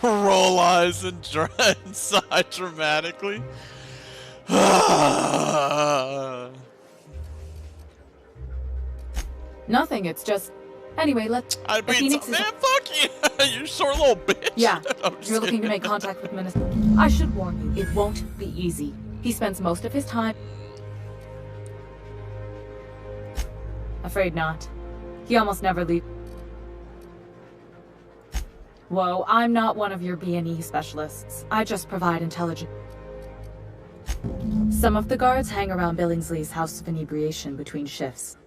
Roll eyes and sigh dramatically. Nothing, it's just... Anyway, let's... I mean, man, fuck you! You short little bitch! Yeah, you're looking to make contact with Minister... I should warn you, it won't be easy. He spends most of his time... Afraid not. He almost never leaves... Whoa, I'm not one of your B&E specialists. I just provide intelligence. Some of the guards hang around Billingsley's House of Inebriation between shifts.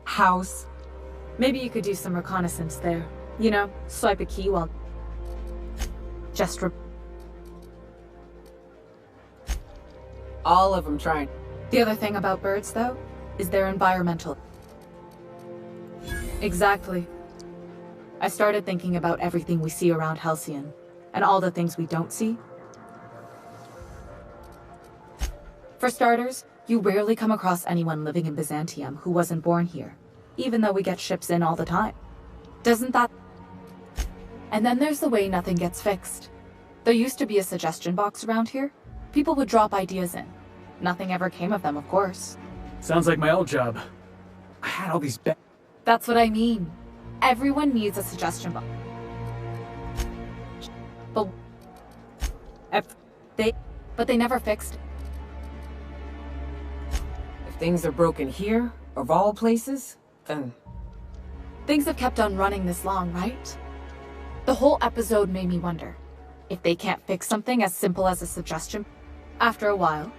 House? Maybe you could do some reconnaissance there. You know, swipe a key while... Just All of them trying. The other thing about birds, though, is they're environmental. Exactly. I started thinking about everything we see around Halcyon, and all the things we don't see. For starters, you rarely come across anyone living in Byzantium who wasn't born here, even though we get ships in all the time. Doesn't that... And then there's the way nothing gets fixed. There used to be a suggestion box around here. People would drop ideas in. Nothing ever came of them, of course. Sounds like my old job. I had all these That's what I mean. Everyone needs a suggestion box. But they never fixed it. If things are broken here, of all places, then... Things have kept on running this long, right? The whole episode made me wonder, if they can't fix something as simple as a suggestion, after a while...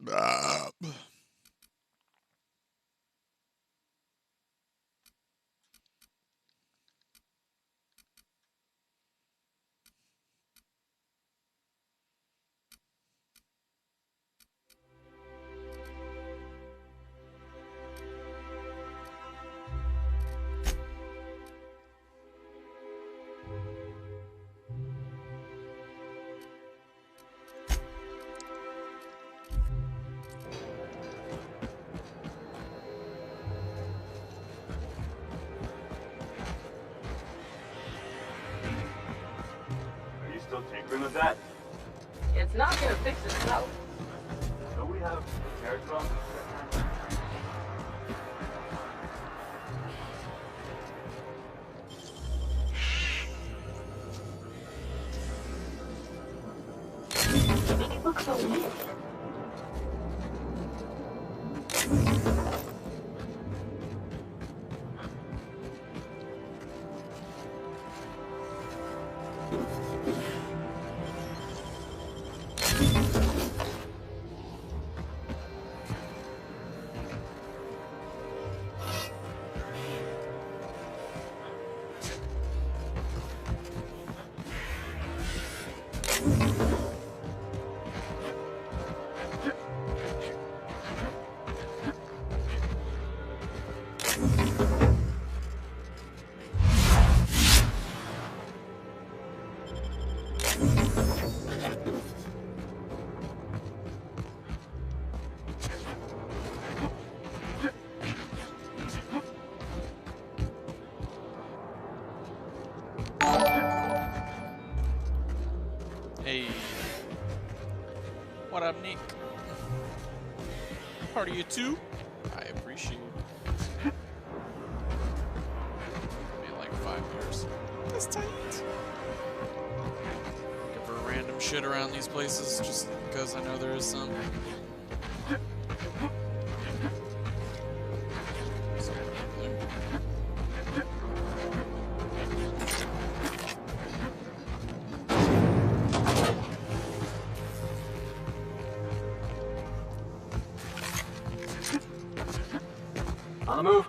Ah. Are you still tinkering with that? It's not gonna fix itself. Don't we have repair drums? It looks so weird. Hey. What up, Nick? Part of you too? I appreciate it. Maybe like 5 years. That's tight. Looking for random shit around these places just because I know there is some. On the move.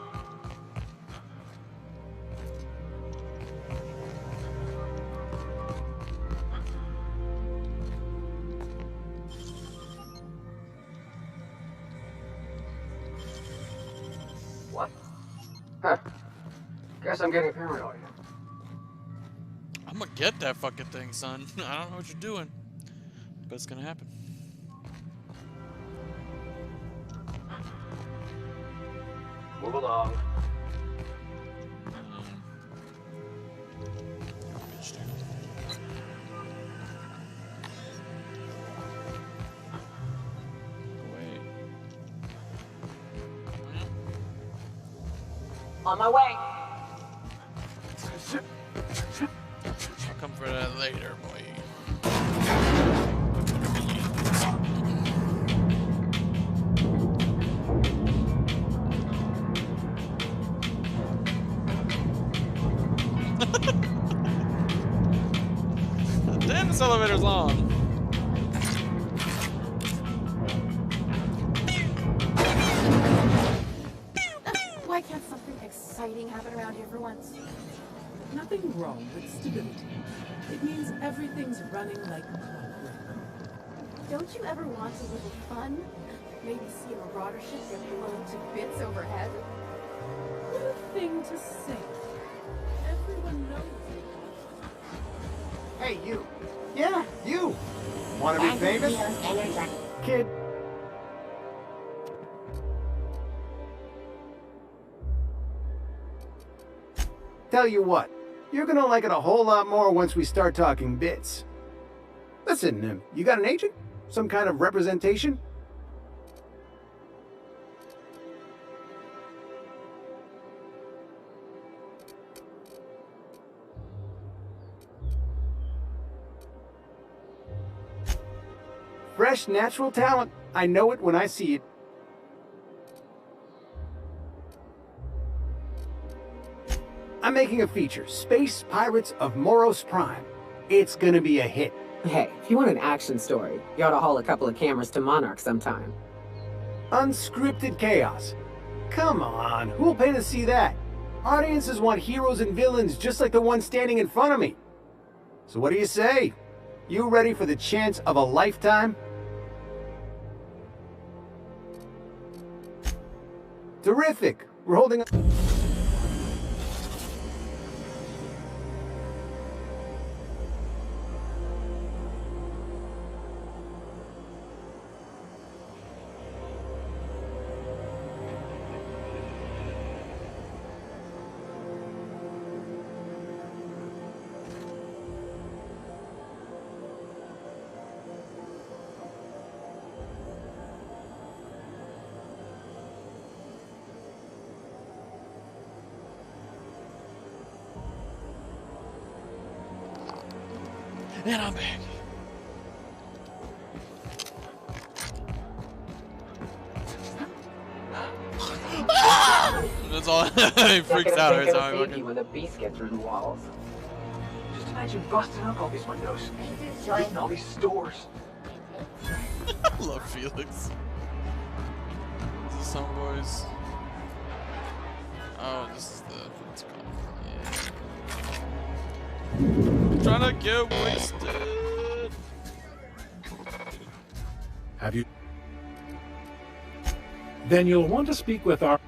What? Huh. Guess I'm getting paranoid. I'm gonna get that fucking thing, son. I don't know what you're doing, but it's gonna happen. Move along. Bitch, dude. Wait. On my way. I'll come for that later, boy. Damn, this elevator's long. Why can't something exciting happen around here for once? Nothing wrong with stability. It means everything's running like clockwork. Don't you ever want a little fun? Maybe see a marauder ship get blown to bits overhead? What a thing to say. Everyone knows it. Hey, you. Yeah, you. Want to be famous? Kid. Tell you what, you're gonna like it a whole lot more once we start talking bits. Listen, you got an agent? Some kind of representation? Fresh, natural talent. I know it when I see it. I'm making a feature, Space Pirates of Moros Prime. It's gonna be a hit. Hey, if you want an action story, you ought to haul a couple of cameras to Monarch sometime. Unscripted chaos. Come on, who'll pay to see that? Audiences want heroes and villains just like the one standing in front of me. So what do you say? You ready for the chance of a lifetime? Terrific. We're holding a... And I'm back. That's all. He freaks out every time I look. When the beast get through the walls. Just imagine busting up all these windows, hitting all these stores. I love Felix. Is this Homeboys? Oh, this is the what's it called? Yeah. Trying to get wasted. Have you? Then you'll want to speak with our...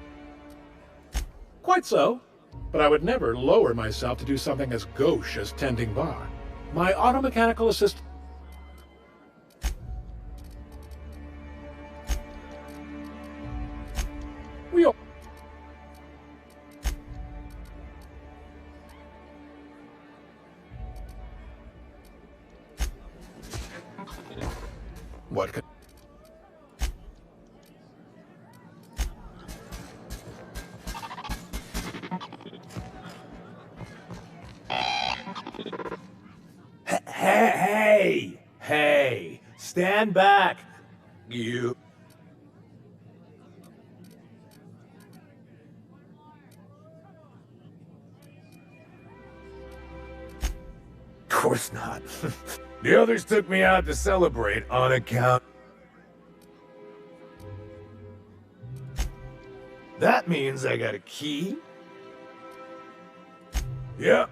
Quite so, but I would never lower myself to do something as gauche as tending bar. My automechanical assistant... We all... What could... Hey! Stand back! You... Of course not. The others took me out to celebrate on account... That means I got a key? Yep.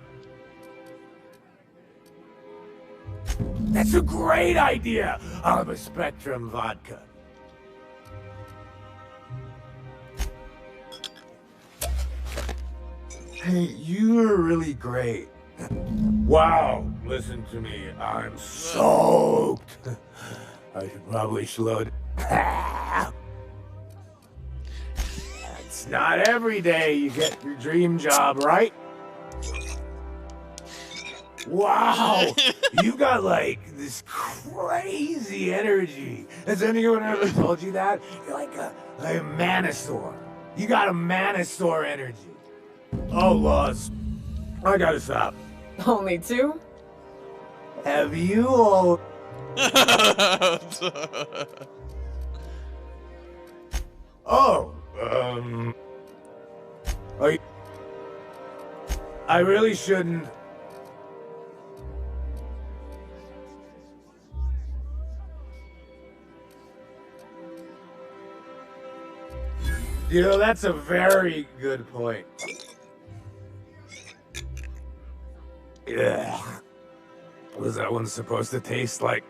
That's a great idea! I'll have a Spectrum vodka. Hey, you're really great. Wow, listen to me. I'm soaked. I should probably slow down. It's not every day you get your dream job, right? Wow, you got like this crazy energy. Has anyone ever told you that? You're like a Manosaur. You got a Manosaur energy. Oh, Lost. I gotta stop. Only two? Have you all... I really shouldn't... You know, that's a very good point. Yeah. Was that one supposed to taste like...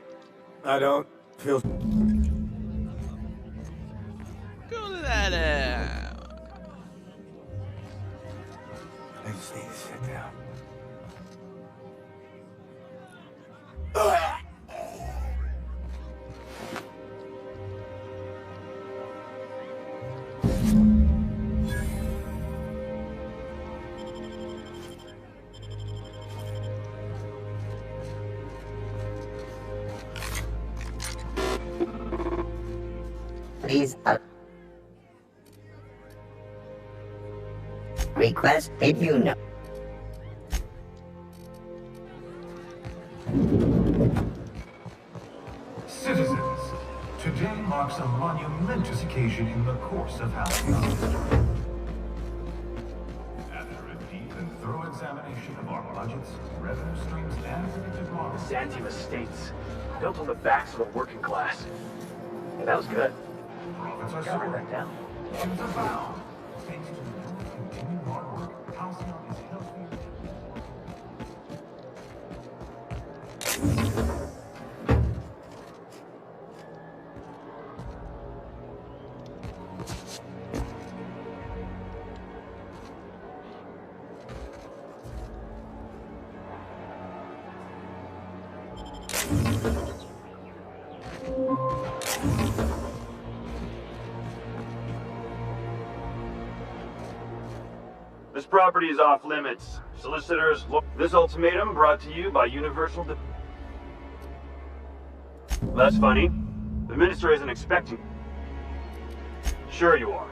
I don't feel... Go let it. I just need to sit down. Please request if you know. Citizens, today marks a monumentous occasion in the course of Hardmode. After a deep and thorough examination of our budgets, revenue streams, and predicted models. Byzantium estates, built on the backs of the working class. Yeah, that was good. Profits are Gotta write soaring. that down. Fortunes are found. Thanks to your continued hard work, Halcyon is healthier. This property is off limits. Solicitors, look. This ultimatum brought to you by Universal. That's funny. The minister isn't expecting. Sure you are.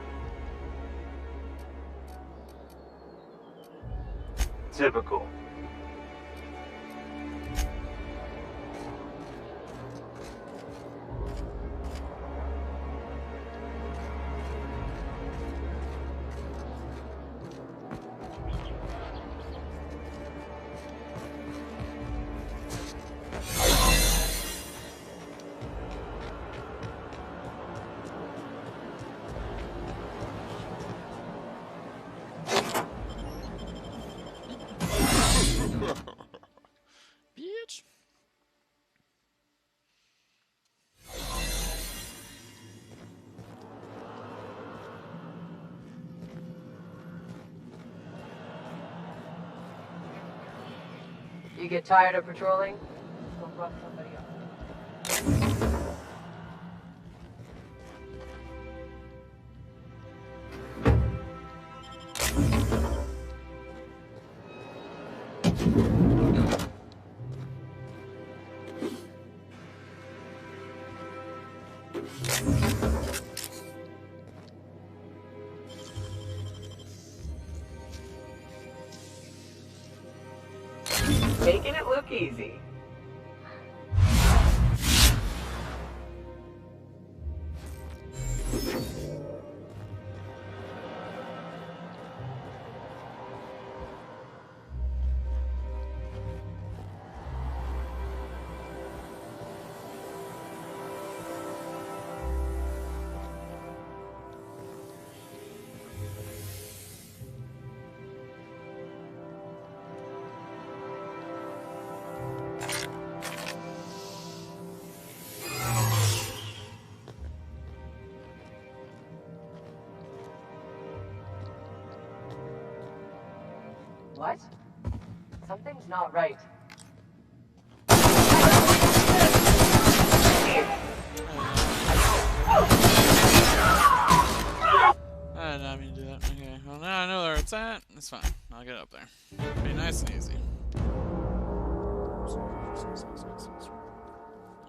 Typical. Bitch. You get tired of patrolling? Go rough somebody up. Making it look easy. What? Something's not right. I did not mean to do that. Okay, well now I know where it's at. It's fine. I'll get up there. It'll be nice and easy. I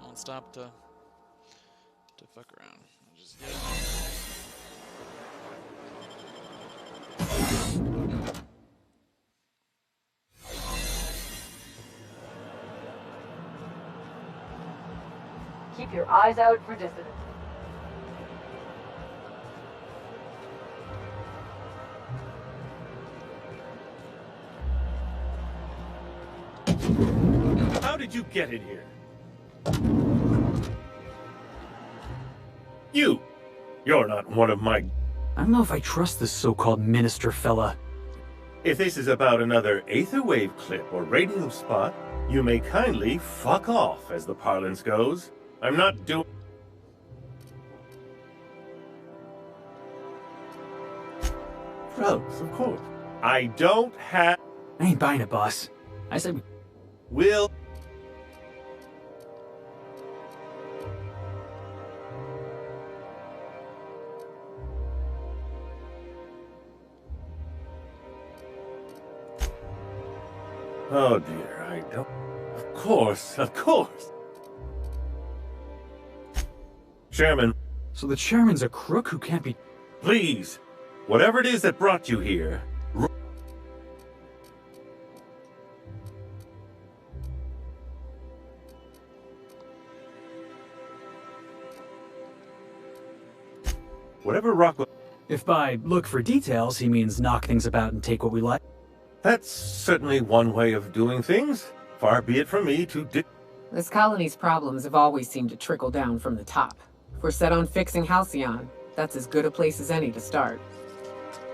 won't stop to fuck around. I'll just get it. Keep your eyes out for dissidents. How did you get in here? You're not one of my... I don't know if I trust this so-called minister fella. If this is about another Aetherwave clip or radio spot, you may kindly fuck off, as the parlance goes. I'm not doing... Drugs, of course. I don't have... I ain't buying it, boss. I said... Will... Oh dear, I don't... Of course, of course. Chairman. So the chairman's a crook who can't be... Please, whatever it is that brought you here... Whatever Rockwell... If by look for details he means knock things about and take what we like. That's certainly one way of doing things. Far be it from me to This colony's problems have always seemed to trickle down from the top. If we're set on fixing Halcyon, that's as good a place as any to start.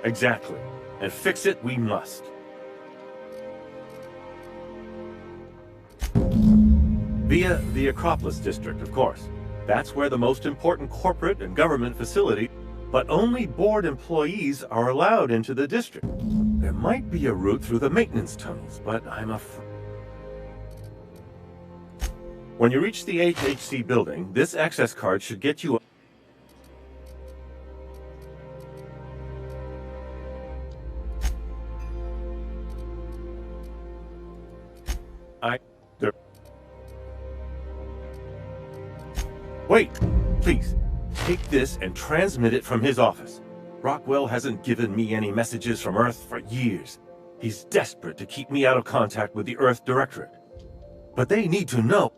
Exactly. And fix it we must. Via the Acropolis District, of course. That's where the most important corporate and government facility, but only board employees are allowed into the district. There might be a route through the maintenance tunnels, but I'm afraid. When you reach the HHC building, this access card should get you Wait, please. Take this and transmit it from his office. Rockwell hasn't given me any messages from Earth for years. He's desperate to keep me out of contact with the Earth Directorate. But they need to know.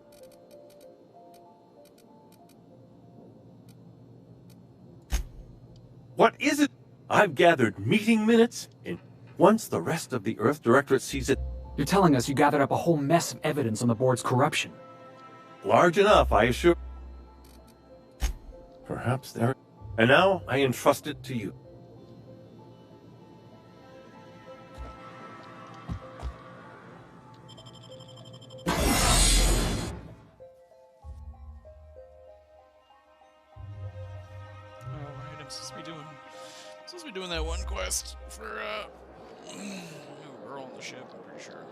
What is it? I've gathered meeting minutes, and once the rest of the Earth Directorate sees it... You're telling us you gathered up a whole mess of evidence on the board's corruption. Large enough, I assure... Perhaps there... And now, I entrust it to you. Alright, I'm supposed to be doing that one quest for, a girl on the ship, I'm pretty sure.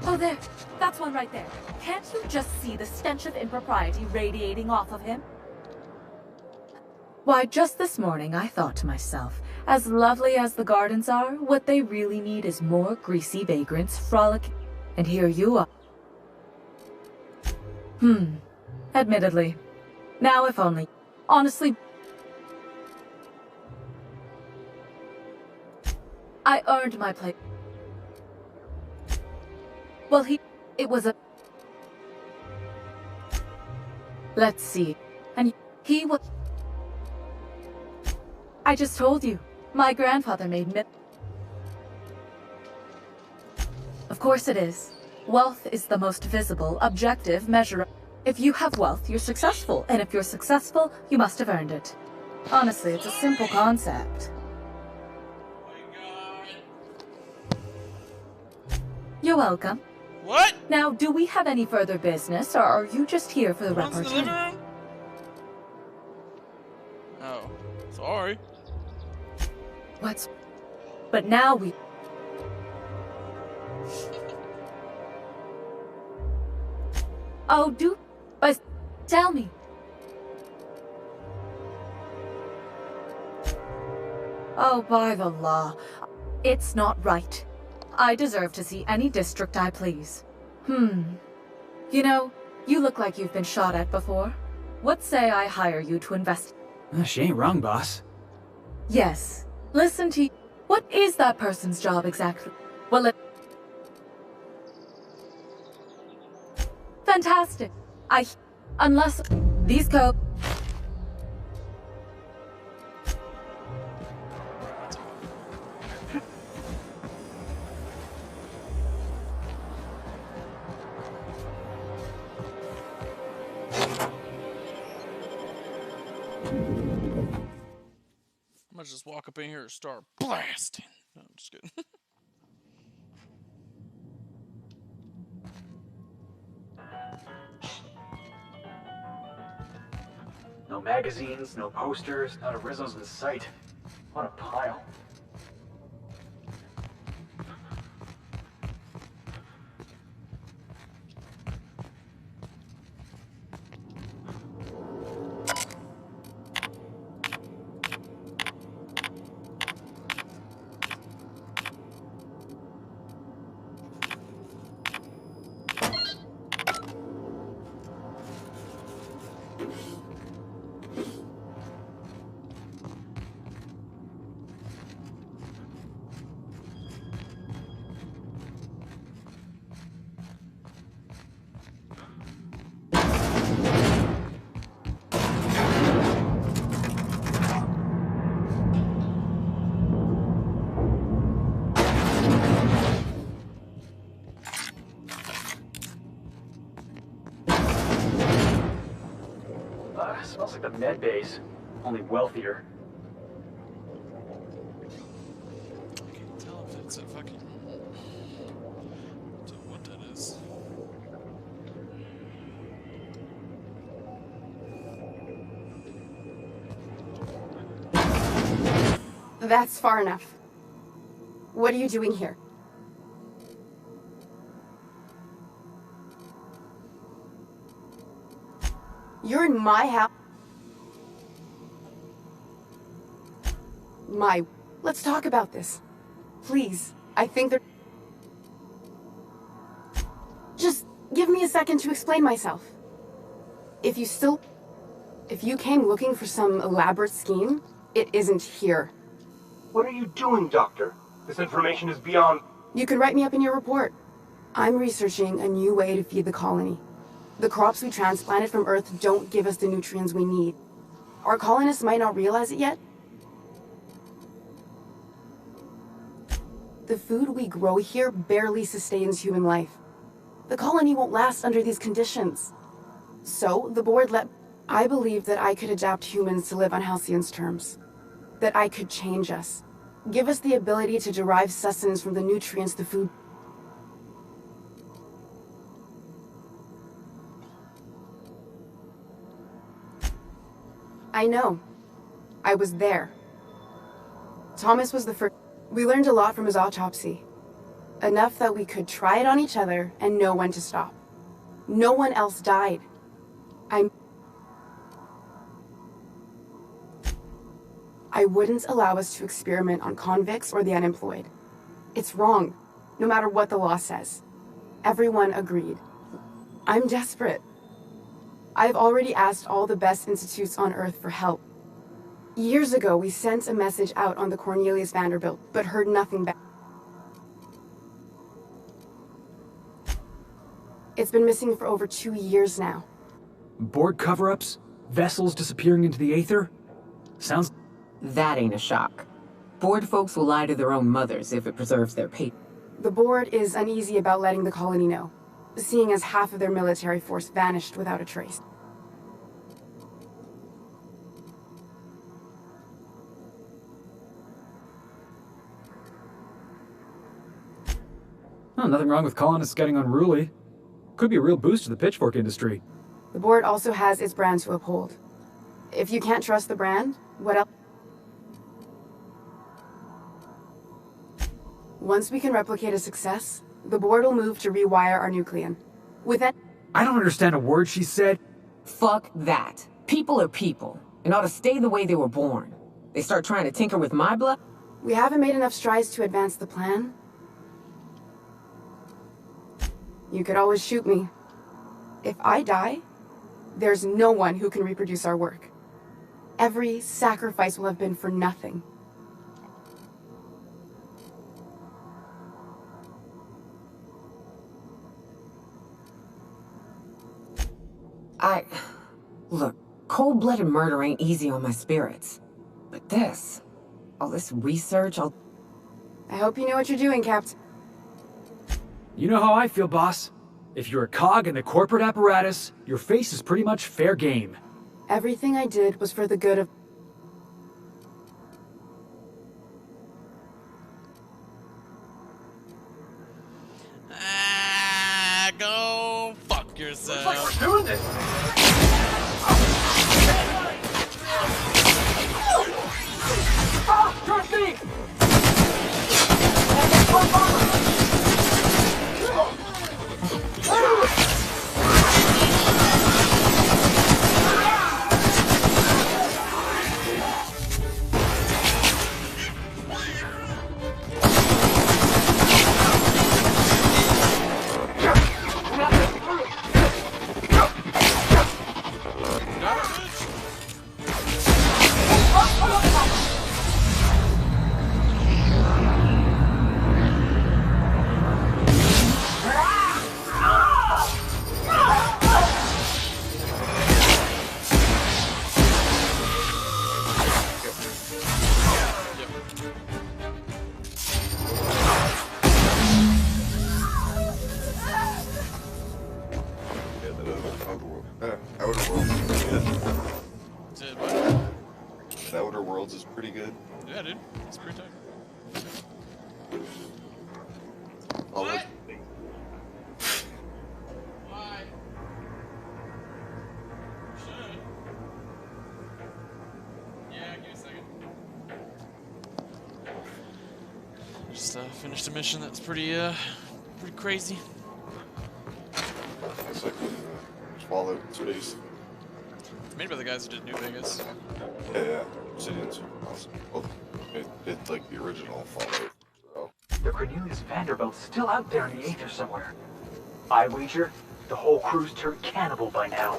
Oh, there. That's one right there. Can't you just see the stench of impropriety radiating off of him? Why, just this morning I thought to myself, as lovely as the gardens are, what they really need is more greasy vagrants frolicking. And here you are. Admittedly. Now if only. Honestly, I earned my place. Well, it was a... Let's see. And he was... I just told you. My grandfather made me... Of course it is. Wealth is the most visible, objective measure. If you have wealth, you're successful. And if you're successful, you must have earned it. Honestly, it's a simple concept. You're welcome. What? Now, do we have any further business, or are you just here for the repertoire? In the living room? Oh, sorry. What's... But now we... Oh, do... But tell me. Oh, by the law. It's not right. I deserve to see any district I please. You know, you look like you've been shot at before. What say I hire you to invest... She ain't wrong, boss. Yes. Listen to... What is that person's job exactly? Well, it... Fantastic. Unless... These codes... I'm gonna just walk up in here and start blasting. No, I'm just kidding. No magazines, no posters, not a Rizzo's in sight. What a pile. Smells like the med base, only wealthier. I can't tell if it's a fucking... So what that is. That's far enough. What are you doing here? You're in my house. Let's talk about this. Please. I think that... Just give me a second to explain myself. If you came looking for some elaborate scheme, it isn't here. What are you doing, Doctor? This information is beyond... You could write me up in your report. I'm researching a new way to feed the colony. The crops we transplanted from Earth don't give us the nutrients we need. Our colonists might not realize it yet. The food we grow here barely sustains human life. The colony won't last under these conditions. So, the board I believed that I could adapt humans to live on Halcyon's terms. That I could change us. Give us the ability to derive sustenance from the nutrients the food... I know. I was there. Thomas was the first. We learned a lot from his autopsy. Enough that we could try it on each other and know when to stop. No one else died. I wouldn't allow us to experiment on convicts or the unemployed. It's wrong, no matter what the law says. Everyone agreed. I'm desperate. I've already asked all the best institutes on Earth for help. Years ago, we sent a message out on the Cornelius Vanderbilt, but heard nothing back. It's been missing for over 2 years now. Board cover-ups? Vessels disappearing into the aether? Sounds... That ain't a shock. Board folks will lie to their own mothers if it preserves their paper. The board is uneasy about letting the colony know, seeing as half of their military force vanished without a trace. Oh, nothing wrong with colonists getting unruly. Could be a real boost to the pitchfork industry. The board also has its brand to uphold. If you can't trust the brand, what else? Once we can replicate a success, the board will move to rewire our nucleon. With that... I don't understand a word she said. Fuck that. People are people, and ought to stay the way they were born. They start trying to tinker with my blood? We haven't made enough strides to advance the plan. You could always shoot me. If I die, there's no one who can reproduce our work. Every sacrifice will have been for nothing. Look, cold-blooded murder ain't easy on my spirits. But this... all this research, I hope you know what you're doing, Captain. You know how I feel, boss. If you're a cog in the corporate apparatus, your face is pretty much fair game. Everything I did was for the good of... Go fuck yourself. Looks like we're doing this. Ah! Trust me! What? Why? Should. Yeah, give me a second. Just finished a mission that's pretty crazy. It's like Fallout Space. It's made by the guys who did New Vegas. Yeah. Obsidian's awesome. Well, it's like the original Fallout. So. The Cornelius Vanderbilt's still out there in the aether somewhere. I wager the whole crew's turned cannibal by now.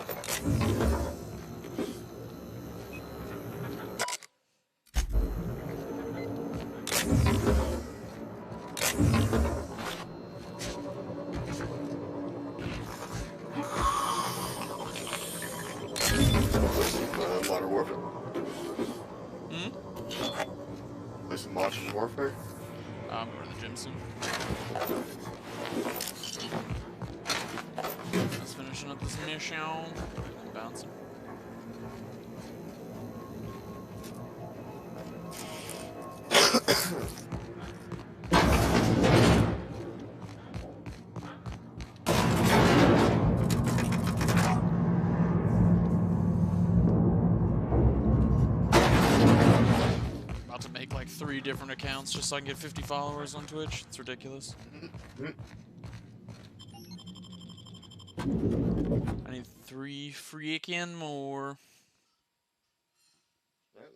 Modern Warfare. Play some Modern Warfare? I'm going to the gym soon. Just finishing up this mission and bouncing. About to make like 3 different accounts just so I can get 50 followers on Twitch. It's ridiculous. I need 3 freaking more.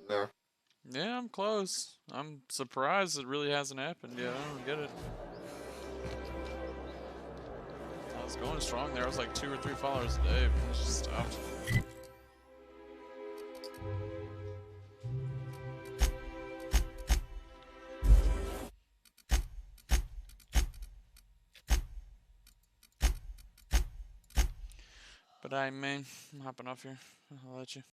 No. Yeah, I'm close. I'm surprised it really hasn't happened yet. I don't get it. I was going strong there. I was like 2 or 3 followers a day, but it just stopped. But I'm hopping off here. I'll let you.